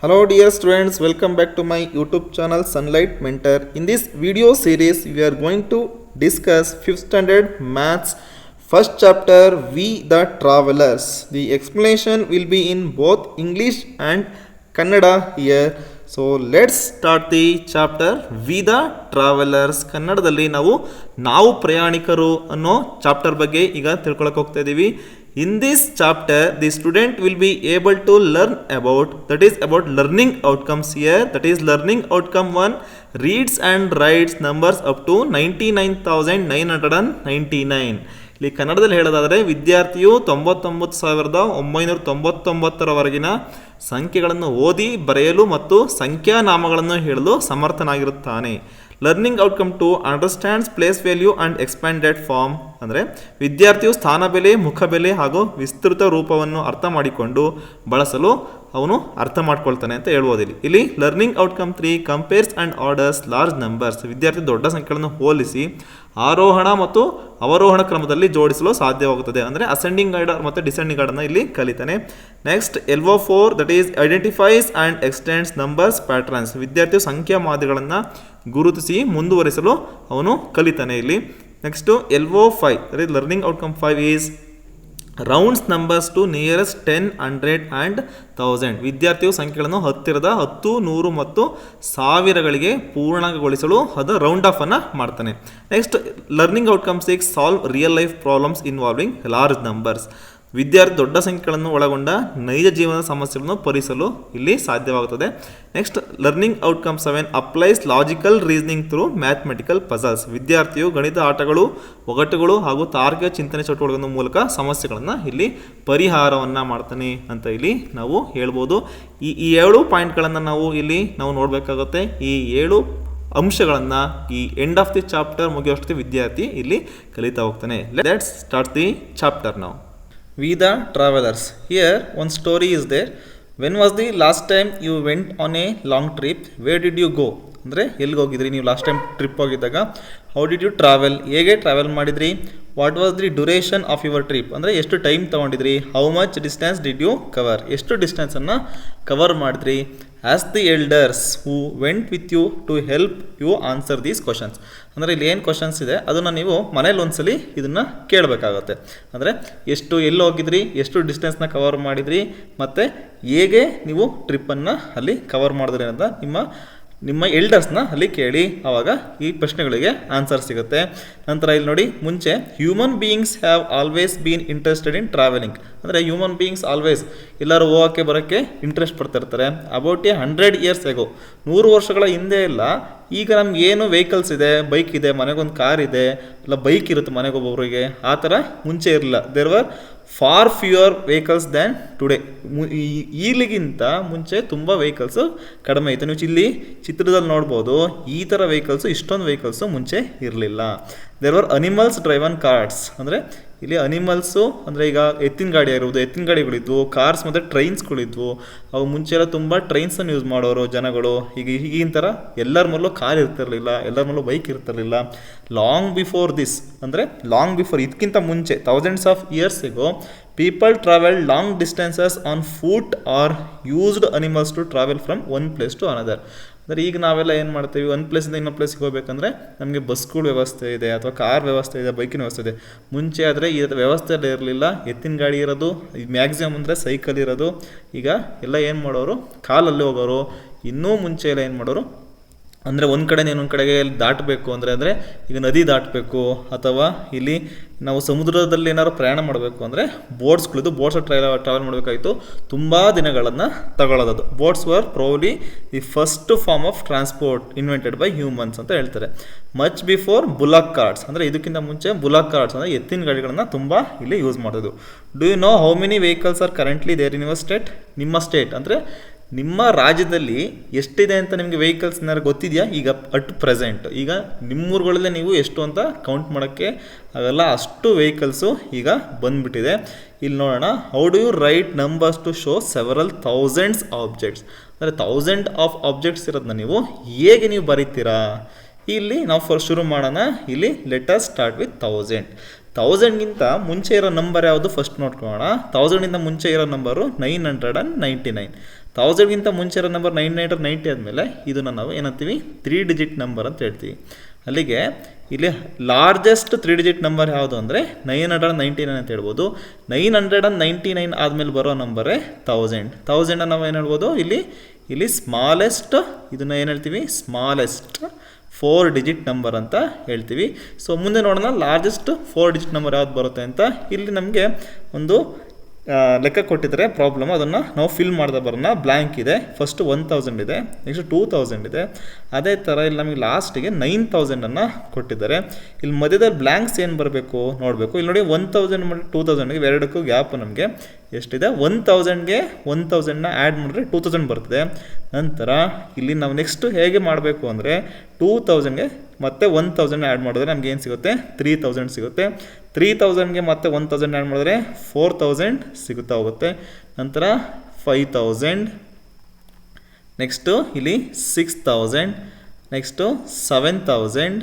Hello dear students, welcome back to my YouTube channel Sunlight Mentor. In this video series, we are going to discuss 5th standard maths first chapter We the Travelers. The explanation will be in both English and Kannada here. So let's start the chapter We the Travelers. ಕನ್ನಡದಲ್ಲಿ ನಾವು ಪ್ರಯಾಣಿಕರು ಅನ್ನೋ chapter ಬಗ್ಗೆ ಈಗ ತಿಳ್ಕೊಳಕ್ಕೆ ಹೋಗ್ತಾ ಇದ್ದೀವಿ. In this chapter, the student will be able to learn about learning outcomes here. That is learning outcome 1, reads and writes numbers up to 99,999. ಇಲ್ಲಿ ಕನ್ನಡದಲ್ಲಿ ಹೇಳೋದಾದರೆ ವಿದ್ಯಾರ್ಥಿಯು 99,999ರವರೆಗಿನ ಸಂಖ್ಯೆಗಳನ್ನು ಓದಿ ಬರೆಯಲು ಮತ್ತು ಸಂಖ್ಯಾನಾಮಗಳನ್ನು ಹೇಳಲು ಸಮರ್ಥನಾಗಿರುತ್ತಾನೆ. Learning outcome 2, understands place value and expanded form. ಅಂದರೆ ವಿದ್ಯಾರ್ಥಿಯು ಸ್ಥಾನ ಬೆಲೆ, ಮುಖ ಬೆಲೆ ಹಾಗೂ ವಿಸ್ತೃತ ರೂಪವನ್ನು ಅರ್ಥ ಮಾಡಿಕೊಂಡು ಬಳಸಲು ಅವನು ಅರ್ಥ ಮಾಡ್ಕೊಳ್ತಾನೆ ಅಂತ ಹೇಳ್ಬೋದು. ಇಲ್ಲಿ learning outcome 3, compares and orders large numbers. ವಿದ್ಯಾರ್ಥಿ ದೊಡ್ಡ ಸಂಖ್ಯೆಗಳನ್ನು ಹೋಲಿಸಿ ಆರೋಹಣ ಮತ್ತು ಅವರೋಹಣ ಕ್ರಮದಲ್ಲಿ ಜೋಡಿಸಲು ಸಾಧ್ಯವಾಗುತ್ತದೆ. ಅಂದರೆ ಅಸೆಂಡಿಂಗ್ ಆರ್ಡರ್ ಮತ್ತು ಡಿಸೆಂಡಿಂಗ್ ಆರ್ಡರ್ನ ಇಲ್ಲಿ ಕಲಿತಾನೆ. Next LO4, that is identifies and extends numbers patterns. ವಿದ್ಯಾರ್ಥಿಯು ಸಂಖ್ಯಾ ಮಾದರಿಗಳನ್ನು ಗುರುತಿಸಿ ಮುಂದುವರಿಸಲು ಅವನು ಕಲಿತಾನೆ ಇಲ್ಲಿ. Next LO5, that is learning outcome 5 is rounds numbers to nearest 10, 100 and 1000. ವಿದ್ಯಾರ್ಥಿಯು ಸಂಖ್ಯೆಗಳನ್ನು ಹತ್ತಿರದ 10, 100 ಮತ್ತು 1000ಗಳಿಗೆ ಪೂರ್ಣಗೊಳಿಸಲು ಅದು ರೌಂಡ್ ಆಫ್ ಅನ್ನು ಮಾಡ್ತಾನೆ. Next learning outcome 6, solve real life problems involving large numbers. ವಿದ್ಯಾರ್ಥಿ ದೊಡ್ಡ ಸಂಖ್ಯೆಗಳನ್ನು ಒಳಗೊಂಡ ನೈಜ ಜೀವನದ ಸಮಸ್ಯೆಗಳನ್ನು ಪರಿಹರಿಸಲು ಇಲ್ಲಿ ಸಾಧ್ಯವಾಗುತ್ತದೆ. Next learning outcome 7, applies logical reasoning through mathematical puzzles. ವಿದ್ಯಾರ್ಥಿಯು ಗಣಿತ ಆಟಗಳು, ಒಗಟುಗಳು ಹಾಗೂ ತಾರ್ಕಿಕ ಚಿಂತನೆ ಚಟುವಟಿಕೆಗಳ ಮೂಲಕ ಸಮಸ್ಯೆಗಳನ್ನು ಇಲ್ಲಿ ಪರಿಹಾರವನ್ನು ಮಾಡ್ತಾನೆ ಅಂತ ಇಲ್ಲಿ ನಾವು ಹೇಳ್ಬೋದು. ಈ 7 ಪಾಯಿಂಟ್ಗಳನ್ನು ನಾವು ನೋಡಬೇಕಾಗುತ್ತೆ. ಈ 7 ಅಂಶಗಳನ್ನು ಈ ಎಂಡ್ ಆಫ್ ದಿ ಚಾಪ್ಟರ್ ಮುಗಿಯೋಷ್ಟು ವಿದ್ಯಾರ್ಥಿ ಇಲ್ಲಿ ಕಲಿತಾ ಹೋಗ್ತಾನೆ. Let's start the chapter now. We the Travelers. Here one story is there. When was the last time you went on a long trip? Where did you go? ಅಂದರೆ ಎಲ್ಲಿಗೆ ಹೋಗಿದ್ರಿ ನೀವು last time trip ಹೋಗಿದ್ದಾಗ? How did you travel? ಹೇಗೆ travel ಮಾಡಿದ್ರಿ? What was the duration of your trip? ಅಂದರೆ ಎಷ್ಟು time ತೊಗೊಂಡಿದ್ರಿ? How much distance did you cover? ಎಷ್ಟು ಡಿಸ್ಟೆನ್ಸನ್ನು ಕವರ್ ಮಾಡಿದ್ರಿ? Ask the elders who went with you to help you answer these questions. ಅಂದರೆ ಇಲ್ಲಿ ಏನು ಕ್ವಶನ್ಸ್ ಇದೆ ಅದನ್ನು ನೀವು ಮನೇಲಿ ಒಂದ್ಸಲಿ ಇದನ್ನು ಕೇಳಬೇಕಾಗುತ್ತೆ. ಅಂದರೆ ಎಲ್ಲಿ ಹೋಗಿದ್ರಿ, ಎಷ್ಟು ಡಿಸ್ಟೆನ್ಸ್ನ ಕವರ್ ಮಾಡಿದ್ರಿ, ಮತ್ತು ಹೇಗೆ ನೀವು ಟ್ರಿಪ್ಪನ್ನು ಅಲ್ಲಿ ಕವರ್ ಮಾಡಿದ್ರಿ ಅಂತ ನಿಮ್ಮ ಎಲ್ಡರ್ಸ್ನ ಅಲ್ಲಿ ಕೇಳಿ. ಆವಾಗ ಈ ಪ್ರಶ್ನೆಗಳಿಗೆ ಆನ್ಸರ್ ಸಿಗುತ್ತೆ. ನಂತರ ಇಲ್ಲಿ ನೋಡಿ, ಮುಂಚೆ human beings have always been interested in travelling. ಅಂದರೆ ಹ್ಯೂಮನ್ ಬೀಯಿಂಗ್ಸ್ ಆಲ್ವೇಸ್ ಎಲ್ಲರೂ ಹೋಗೋಕ್ಕೆ ಬರೋಕ್ಕೆ ಇಂಟ್ರೆಸ್ಟ್ ಪಡ್ತಿರ್ತಾರೆ. ಅಬೌಟ್ 100 years ago, 100 ವರ್ಷಗಳ ಹಿಂದೆ ಎಲ್ಲ ಈಗ ನಮ್ಗೆ ಏನು ವೆಹಿಕಲ್ಸ್ ಇದೆ, ಬೈಕ್ ಇದೆ, ಮನೆಗೊಂದು ಕಾರ್ ಇದೆ, ಇಲ್ಲ ಬೈಕ್ ಇರುತ್ತೆ ಮನೆಗೊಬ್ಬೊಬ್ಬರಿಗೆ, ಆ ಥರ ಮುಂಚೆ ಇರಲಿಲ್ಲ. There were far fewer vehicles than today. ಈಗಲಿಗಿಂತ ಮುಂಚೆ ತುಂಬ ವೆಹಿಕಲ್ಸು ಕಡಿಮೆ ಇತ್ತು. ನೀವು ಇಲ್ಲಿ ಚಿತ್ರದಲ್ಲಿ ನೋಡ್ಬೋದು, ಈ ಥರ ವೆಹಿಕಲ್ಸು, ಇಷ್ಟೊಂದು ವೆಹಿಕಲ್ಸು ಮುಂಚೆ ಇರಲಿಲ್ಲ. There were animals driven cars. ಅಂದರೆ ಇಲ್ಲಿ ಅನಿಮಲ್ಸು ಅಂದರೆ ಈಗ ಎತ್ತಿನ ಗಾಡಿ ಇರುವುದು, ಎತ್ತಿನ ಗಾಡಿಗಳಿದ್ವು, ಕಾರ್ಸ್ ಮತ್ತು ಟ್ರೈನ್ಸ್ಗಳಿದ್ವು. ಅವು ಮುಂಚೆ ಎಲ್ಲ ತುಂಬ ಟ್ರೈನ್ಸನ್ನು ಯೂಸ್ ಮಾಡೋರು ಜನಗಳು. ಈಗಿನ ಥರ ಎಲ್ಲರ ಮೇಲೂ ಕಾರ್ ಇರ್ತಿರಲಿಲ್ಲ, ಎಲ್ಲರ ಮೇಲೂ ಬೈಕ್ ಇರ್ತಿರಲಿಲ್ಲ. ಲಾಂಗ್ ಬಿಫೋರ್ ದಿಸ್, ಅಂದರೆ ಲಾಂಗ್ ಬಿಫೋರ್, ಇದಕ್ಕಿಂತ ಮುಂಚೆ thousands of years ago people travel long distances on foot or used animals to travel from one place to another. ಅಂದರೆ ಈಗ ನಾವೆಲ್ಲ ಏನು ಮಾಡ್ತೀವಿ, ಒಂದು ಪ್ಲೇಸಿಂದ ಇನ್ನೊಂದು ಪ್ಲೇಸಿಗೆ ಹೋಗ್ಬೇಕಂದ್ರೆ ನಮಗೆ ಬಸ್ಗಳ ವ್ಯವಸ್ಥೆ ಇದೆ, ಅಥವಾ ಕಾರ್ ವ್ಯವಸ್ಥೆ ಇದೆ, ಬೈಕಿನ ವ್ಯವಸ್ಥೆ ಇದೆ. ಮುಂಚೆ ಆದರೆ ಈ ವ್ಯವಸ್ಥೆ ಎಲ್ಲ ಇರಲಿಲ್ಲ. ಎತ್ತಿನ ಗಾಡಿ ಇರೋದು, ಮ್ಯಾಕ್ಸಿಮಮ್ ಅಂದರೆ ಸೈಕಲ್ ಇರೋದು. ಈಗ ಎಲ್ಲ ಏನು ಮಾಡೋರು, ಕಾಲಲ್ಲಿ ಹೋಗೋರು. ಇನ್ನೂ ಮುಂಚೆ ಎಲ್ಲ ಏನು ಮಾಡೋರು ಅಂದರೆ ಒಂದು ಕಡೆ ಇನ್ನೊಂದು ಕಡೆಗೆ ದಾಟಬೇಕು ಅಂದರೆ ಈಗ ನದಿ ದಾಟಬೇಕು, ಅಥವಾ ಇಲ್ಲಿ ನಾವು ಸಮುದ್ರದಲ್ಲಿ ಏನಾದ್ರು ಪ್ರಯಾಣ ಮಾಡಬೇಕು ಅಂದರೆ ಬೋಟ್ಸ್ಗಳಿದ್ದು, ಟ್ರಾವೆಲ್ ಮಾಡಬೇಕಾಯಿತು. ತುಂಬ ದಿನಗಳನ್ನು ತಗೊಳ್ಳೋದು. Boats were probably the first form of transport invented by humans ಅಂತ ಹೇಳ್ತಾರೆ. Much before bullock carts. ಅಂದರೆ ಇದಕ್ಕಿಂತ ಮುಂಚೆ ಬುಲಾಕ್ ಕಾರ್ಡ್ಸ್ ಅಂದರೆ ಎತ್ತಿನ ಗಾಡಿಗಳನ್ನು ತುಂಬ ಇಲ್ಲಿ ಯೂಸ್ ಮಾಡೋದು. Do you know how many vehicles are currently there in your state? ನಿಮ್ಮ ಸ್ಟೇಟ್ ಅಂದರೆ ನಿಮ್ಮ ರಾಜ್ಯದಲ್ಲಿ ಎಷ್ಟಿದೆ ಅಂತ ನಿಮಗೆ ವೆಹಿಕಲ್ಸ್ ಏನಾದ್ರು ಗೊತ್ತಿದೆಯಾ ಈಗ ಅಟ್ ಪ್ರೆಸೆಂಟ್? ಈಗ ನಿಮ್ಮೂರುಗಳಲ್ಲೇ ನೀವು ಎಷ್ಟು ಅಂತ ಕೌಂಟ್ ಮಾಡೋಕ್ಕೆ ಅವೆಲ್ಲ ಅಷ್ಟು ವೆಹಿಕಲ್ಸು ಈಗ ಬಂದುಬಿಟ್ಟಿದೆ. ಇಲ್ಲಿ ನೋಡೋಣ, how do you write numbers to show several thousands objects. ಅಂದರೆ 1000 ಆಫ್ ಆಬ್ಜೆಕ್ಟ್ಸ್ ಇರೋದನ್ನ ನೀವು ಹೇಗೆ ನೀವು ಬರೀತೀರಾ? ಇಲ್ಲಿ ನಾವು ಫಸ್ಟ್ ಶುರು ಮಾಡೋಣ. ಇಲ್ಲಿ ಲೆಟ್ ಅಸ್ ಸ್ಟಾರ್ಟ್ ವಿತ್ 1000. 1000ಗಿಂತ ಮುಂಚೆ ಇರೋ ನಂಬರ್ ಯಾವುದು ಫಸ್ಟ್ ನೋಡ್ಕೊಳ್ಳೋಣ. 1000ಇಂದ ಮುಂಚೆ ಇರೋ ನಂಬರು 999. 1000ಗಿಂತ ಮುಂಚೆ ಇರೋ ನಂಬರ್ 99 or 90 ಆದಮೇಲೆ ಇದನ್ನು ನಾವು ಏನಂತೀವಿ 3 ಡಿಜಿಟ್ ನಂಬರ್ ಅಂತ ಹೇಳ್ತೀವಿ. ಅಲ್ಲಿಗೆ ಇಲ್ಲಿ ಲಾರ್ಜೆಸ್ಟ್ 3 ಡಿಜಿಟ್ ನಂಬರ್ ಯಾವುದು ಅಂದರೆ 999 ಅಂತ ಹೇಳ್ಬೋದು. 999 ಆದಮೇಲೆ ಬರೋ ನಂಬರೇ 1000 ನಾವು ಏನು ಹೇಳ್ಬೋದು, ಇಲ್ಲಿ ಸ್ಮಾಲೆಸ್ಟ್, ಇದನ್ನು ಏನು ಹೇಳ್ತೀವಿ, ಸ್ಮಾಲೆಸ್ಟ್ 4 ಡಿಜಿಟ್ ನಂಬರ್ ಅಂತ ಹೇಳ್ತೀವಿ. ಸೊ ಮುಂದೆ ನೋಡೋಣ ಲಾರ್ಜೆಸ್ಟ್ 4 ಡಿಜಿಟ್ ನಂಬರ್ ಯಾವ್ದು ಬರುತ್ತೆ ಅಂತ. ಇಲ್ಲಿ ನಮಗೆ ಒಂದು ಲೆಕ್ಕ ಕೊಟ್ಟಿದ್ದಾರೆ ಪ್ರಾಬ್ಲಮ್, ಅದನ್ನು ನಾವು ಫಿಲ್ ಮಾಡಿದ ಬರೋಣ. ಬ್ಲ್ಯಾಂಕ್ ಇದೆ, ಫಸ್ಟ್ 1000 ಇದೆ, ನೆಕ್ಸ್ಟ್ 2000 ಇದೆ. ಅದೇ ಥರ ಇಲ್ಲಿ ನಮಗೆ ಲಾಸ್ಟಿಗೆ 9000 ಕೊಟ್ಟಿದ್ದಾರೆ. ಇಲ್ಲಿ ಮಧ್ಯದಲ್ಲಿ ಬ್ಲ್ಯಾಂಕ್ಸ್ ಏನು ಬರಬೇಕು ನೋಡಬೇಕು. ಇಲ್ಲಿ ನೋಡಿ 1000 ಮತ್ತು 2000ಗೆ ಎರಡಕ್ಕೂ ಗ್ಯಾಪ್ ನಮಗೆ ಎಷ್ಟಿದೆ, 1000ಗೆ 1000ನ ಆ್ಯಡ್ ಮಾಡಿದ್ರೆ 2000 ಬರ್ತದೆ. ನಂತರ ಇಲ್ಲಿ ನಾವು ನೆಕ್ಸ್ಟ್ ಹೇಗೆ ಮಾಡಬೇಕು ಅಂದರೆ 2000ಗೆ ಮತ್ತೆ 1000 ಆ್ಯಡ್ ಮಾಡಿದ್ರೆ ನಮ್ಗೆ ಏನು ಸಿಗುತ್ತೆ, 3000 ಸಿಗುತ್ತೆ. 3000ಗೆ ಮತ್ತೆ 1000 ಆ್ಯಡ್ ಮಾಡಿದ್ರೆ 4000 ಸಿಗುತ್ತಾ ಹೋಗುತ್ತೆ. ನಂತರ 5000, ನೆಕ್ಸ್ಟು ಇಲ್ಲಿ 6000, ನೆಕ್ಸ್ಟು 7000,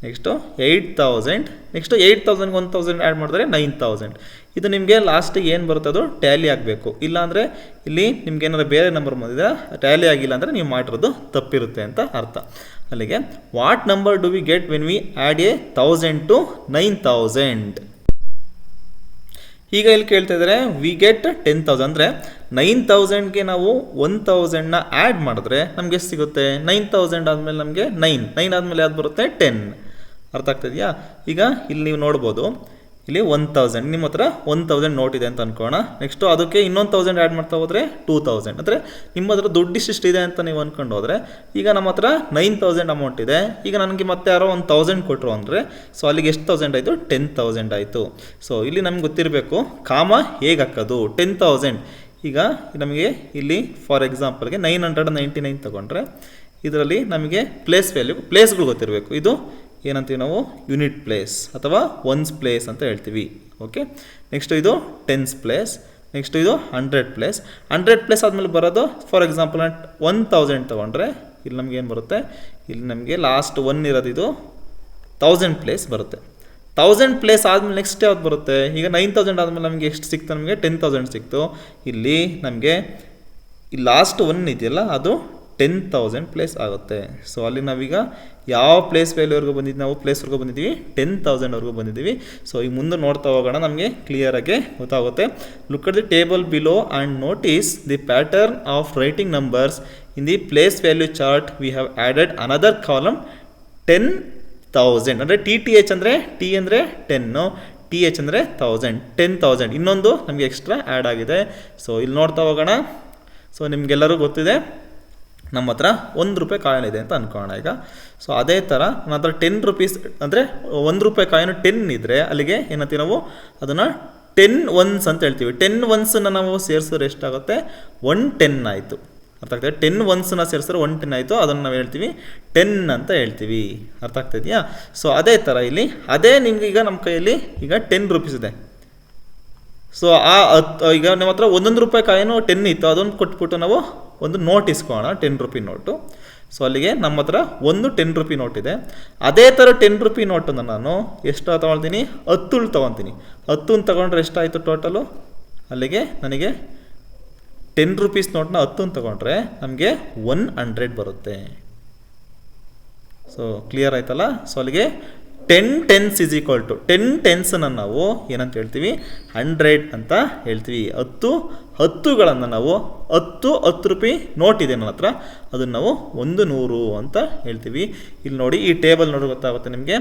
ನೆಕ್ಸ್ಟು 8000, ನೆಕ್ಸ್ಟು 8000ಗೆ 1000 ಆ್ಯಡ್ ಮಾಡಿದ್ರೆ 9000. ಇದು ನಿಮಗೆ ಲಾಸ್ಟಿಗೆ ಏನು ಬರುತ್ತೆ ಅದು ಟ್ಯಾಲಿ ಆಗಬೇಕು. ಇಲ್ಲಾಂದರೆ ಇಲ್ಲಿ ನಿಮ್ಗೆ ಏನಾದ್ರು ಬೇರೆ ನಂಬರ್ ಬಂದಿದೆ ಟ್ಯಾಲಿ ಆಗಿಲ್ಲ ಅಂದರೆ ನೀವು ಮಾಡಿರೋದು ತಪ್ಪಿರುತ್ತೆ ಅಂತ ಅರ್ಥ. ಅಲ್ಲಿಗೆ what number do we get when we add A 1000 to 9000? ಈಗ ಇಲ್ಲಿ ಕೇಳ್ತಾ ಇದ್ದಾರೆ ವಿ ಗೆಟ್ 10,000 ಅಂದರೆ 9000ಗೆ ನಾವು 1000ನ ಆ್ಯಡ್ ಮಾಡಿದ್ರೆ ನಮಗೆ ಎಷ್ಟು ಸಿಗುತ್ತೆ, 9000 ಆದಮೇಲೆ ನಮಗೆ 9 ಆದಮೇಲೆ ಯಾವ್ದು ಬರುತ್ತೆ, 10. ಅರ್ಥ ಆಗ್ತಿದೆಯಾ? ಈಗ ಇಲ್ಲಿ ನೀವು ನೋಡ್ಬೋದು, ಇಲ್ಲಿ 1000, ನಿಮ್ಮ ಹತ್ರ 1000 ನೋಟ್ ಇದೆ ಅಂತ ಅನ್ಕೋಣ. ನೆಕ್ಸ್ಟು ಅದಕ್ಕೆ ಇನ್ನೊಂದು 1000 ಆ್ಯಡ್ ಮಾಡ್ತಾ ಹೋದರೆ 2000. ಅಂದರೆ ನಿಮ್ಮ ಹತ್ರ ದುಡ್ಡು ಇಷ್ಟಿದೆ ಅಂತ ನೀವು ಅಂದ್ಕೊಂಡು ಹೋದರೆ, ಈಗ ನಮ್ಮ ಹತ್ರ 9000 ಅಮೌಂಟ್ ಇದೆ. ಈಗ ನನಗೆ ಮತ್ತೆ ಯಾರೋ 1000 ಕೊಟ್ಟರು ಅಂದರೆ ಸೊ ಅಲ್ಲಿಗೆ ಎಷ್ಟು 1000 ಆಯಿತು, 10,000 ಆಯಿತು. ಸೊ ಇಲ್ಲಿ ನಮ್ಗೆ ಗೊತ್ತಿರಬೇಕು ಕಾಮ ಹೇಗೆ ಹಾಕೋದು. 10,000 ಈಗ ನಮಗೆ ಇಲ್ಲಿ ಫಾರ್ ಎಕ್ಸಾಂಪಲ್ಗೆ 999 ತೊಗೊಂಡ್ರೆ ಇದರಲ್ಲಿ ನಮಗೆ ಪ್ಲೇಸ್ಗಳು ಗೊತ್ತಿರಬೇಕು. ಇದು ಏನಂತೀವಿ ನಾವು, ಯೂನಿಟ್ ಪ್ಲೇಸ್ ಅಥವಾ ಒನ್ಸ್ ಪ್ಲೇಸ್ ಅಂತ ಹೇಳ್ತೀವಿ. ಓಕೆ, ನೆಕ್ಸ್ಟ್ ಇದು 10th ಪ್ಲೇಸ್, ನೆಕ್ಸ್ಟ್ ಇದು 100th ಪ್ಲೇಸ್. 100th ಪ್ಲೇಸ್ ಆದಮೇಲೆ ಬರೋದು ಫಾರ್ ಎಕ್ಸಾಂಪಲ್ 1000 ತೊಗೊಂಡ್ರೆ ಇಲ್ಲಿ ನಮ್ಗೆ ಏನು ಬರುತ್ತೆ, ಇಲ್ಲಿ ನಮಗೆ ಲಾಸ್ಟ್ 1 ಇರೋದು ಇದು 1000 ಪ್ಲೇಸ್ ಬರುತ್ತೆ. 1000 ಪ್ಲೇಸ್ ಆದಮೇಲೆ ನೆಕ್ಸ್ಟ್ ಯಾವ್ದು ಬರುತ್ತೆ, ಈಗ 9000 ಆದಮೇಲೆ ನಮಗೆ ಎಷ್ಟು ಸಿಕ್ತು, ನಮಗೆ 10,000 ಸಿಕ್ತು. ಇಲ್ಲಿ ನಮಗೆ ಈ ಲಾಸ್ಟ್ 1 ಇದೆಯಲ್ಲ ಅದು 10,000 ಪ್ಲೇಸ್ ಆಗುತ್ತೆ. ಸೊ ಅಲ್ಲಿ ನಾವೀಗ ಯಾವ ಪ್ಲೇಸ್ ವ್ಯಾಲ್ಯೂವರೆಗೂ ಬಂದಿದ್ದು, ನಾವು ಪ್ಲೇಸ್ವರೆಗೂ ಬಂದಿದ್ದೀವಿ 10,000ವರೆಗೂ ಬಂದಿದ್ದೀವಿ. ಸೊ ಈಗ ಮುಂದೆ ನೋಡ್ತಾ ಹೋಗೋಣ, ನಮಗೆ ಕ್ಲಿಯರಾಗಿ ಗೊತ್ತಾಗುತ್ತೆ. Look at the table below and notice the pattern of writing numbers in the place value chart. We have added another column 10,000. ಅಂದರೆ TTH ಅಂದರೆ T ಅಂದರೆ 10, TH ಅಂದರೆ 1000, 10,000 ಇನ್ನೊಂದು ನಮಗೆ ಎಕ್ಸ್ಟ್ರಾ ಆ್ಯಡ್ ಆಗಿದೆ. ಸೊ ಇಲ್ಲಿ ನೋಡ್ತಾ ಹೋಗೋಣ. ಸೊ ನಿಮಗೆಲ್ಲರೂ ಗೊತ್ತಿದೆ ನಮ್ಮ ಹತ್ರ ₹1 ಕಾಯಿನ್ ಇದೆ ಅಂತ ಅನ್ಕೋಣ ಈಗ. ಸೊ ಅದೇ ಥರ ನನ್ನ ಹತ್ರ 10 ರೂಪೀಸ್ ಅಂದರೆ ₹1 ಕಾಯಿನು 10 ಇದ್ದರೆ ಅಲ್ಲಿಗೆ ಏನಂತೀವಿ ನಾವು ಅದನ್ನು 10 ಒನ್ಸ್ ಅಂತ ಹೇಳ್ತೀವಿ. 10 ಒನ್ಸನ್ನು ನಾವು ಸೇರಿಸಿದ್ರೆ ಎಷ್ಟಾಗುತ್ತೆ, 110 ಆಯಿತು. ಅರ್ಥ ಆಗ್ತದೆ? 10 ಒನ್ಸನ್ನ ಸೇರಿಸಿದ್ರೆ 110 ಆಯಿತು. ಅದನ್ನು ನಾವು ಹೇಳ್ತೀವಿ 10 ಅಂತ ಹೇಳ್ತೀವಿ. ಅರ್ಥ ಆಗ್ತಿದೆಯಾ? ಸೊ ಅದೇ ಥರ ಇಲ್ಲಿ ಅದೇ ನಿಮ್ಗೆ ಈಗ ನಮ್ಮ ಕೈಯಲ್ಲಿ ಈಗ 10 ರೂಪೀಸ್ ಇದೆ. ಸೊ ಈಗ ನಮ್ಮ ಹತ್ರ ₹1 ಕಾಯಿನು 10 ಇತ್ತು, ಅದನ್ನು ಕೊಟ್ಬಿಟ್ಟು ನಾವು ಒಂದು ನೋಟ್ ಇಸ್ಕೋಣ, ₹10 ನೋಟು. ಸೊ ಅಲ್ಲಿಗೆ ನಮ್ಮ ಹತ್ರ ಒಂದು ₹10 ನೋಟ್ ಇದೆ. ಅದೇ ಥರ ₹10 ನೋಟನ್ನು ನಾನು ಎಷ್ಟು ತೊಗೊಳ್ತೀನಿ, 10 ತೊಗೊತೀನಿ. 10 ತೊಗೊಂಡ್ರೆ ಎಷ್ಟಾಯಿತು ಟೋಟಲು, ಅಲ್ಲಿಗೆ ನನಗೆ ₹10 ನೋಟ್ನ 10 ತೊಗೊಂಡ್ರೆ ನಮಗೆ 100 ಬರುತ್ತೆ. ಸೊ ಕ್ಲಿಯರ್ ಆಯ್ತಲ್ಲ? ಸೊ ಅಲ್ಲಿಗೆ 10 ಟೆನ್ಸ್ ಈಸ್ ಈಕ್ವಲ್ ಟು 10 ಟೆನ್ಸನ್ನು ನಾವು ಏನಂತ ಹೇಳ್ತೀವಿ, 100 ಅಂತ ಹೇಳ್ತೀವಿ. 10 ಹತ್ತುಗಳನ್ನು ನಾವು ₹10 ನೋಟ್ ಇದೆ ನನ್ನ ಹತ್ರ, ಅದನ್ನು ನಾವು 100 ಅಂತ ಹೇಳ್ತೀವಿ. ಇಲ್ಲಿ ನೋಡಿ ಈ ಟೇಬಲ್ ನೋಡಿ ಗೊತ್ತಾಗುತ್ತೆ ನಿಮಗೆ.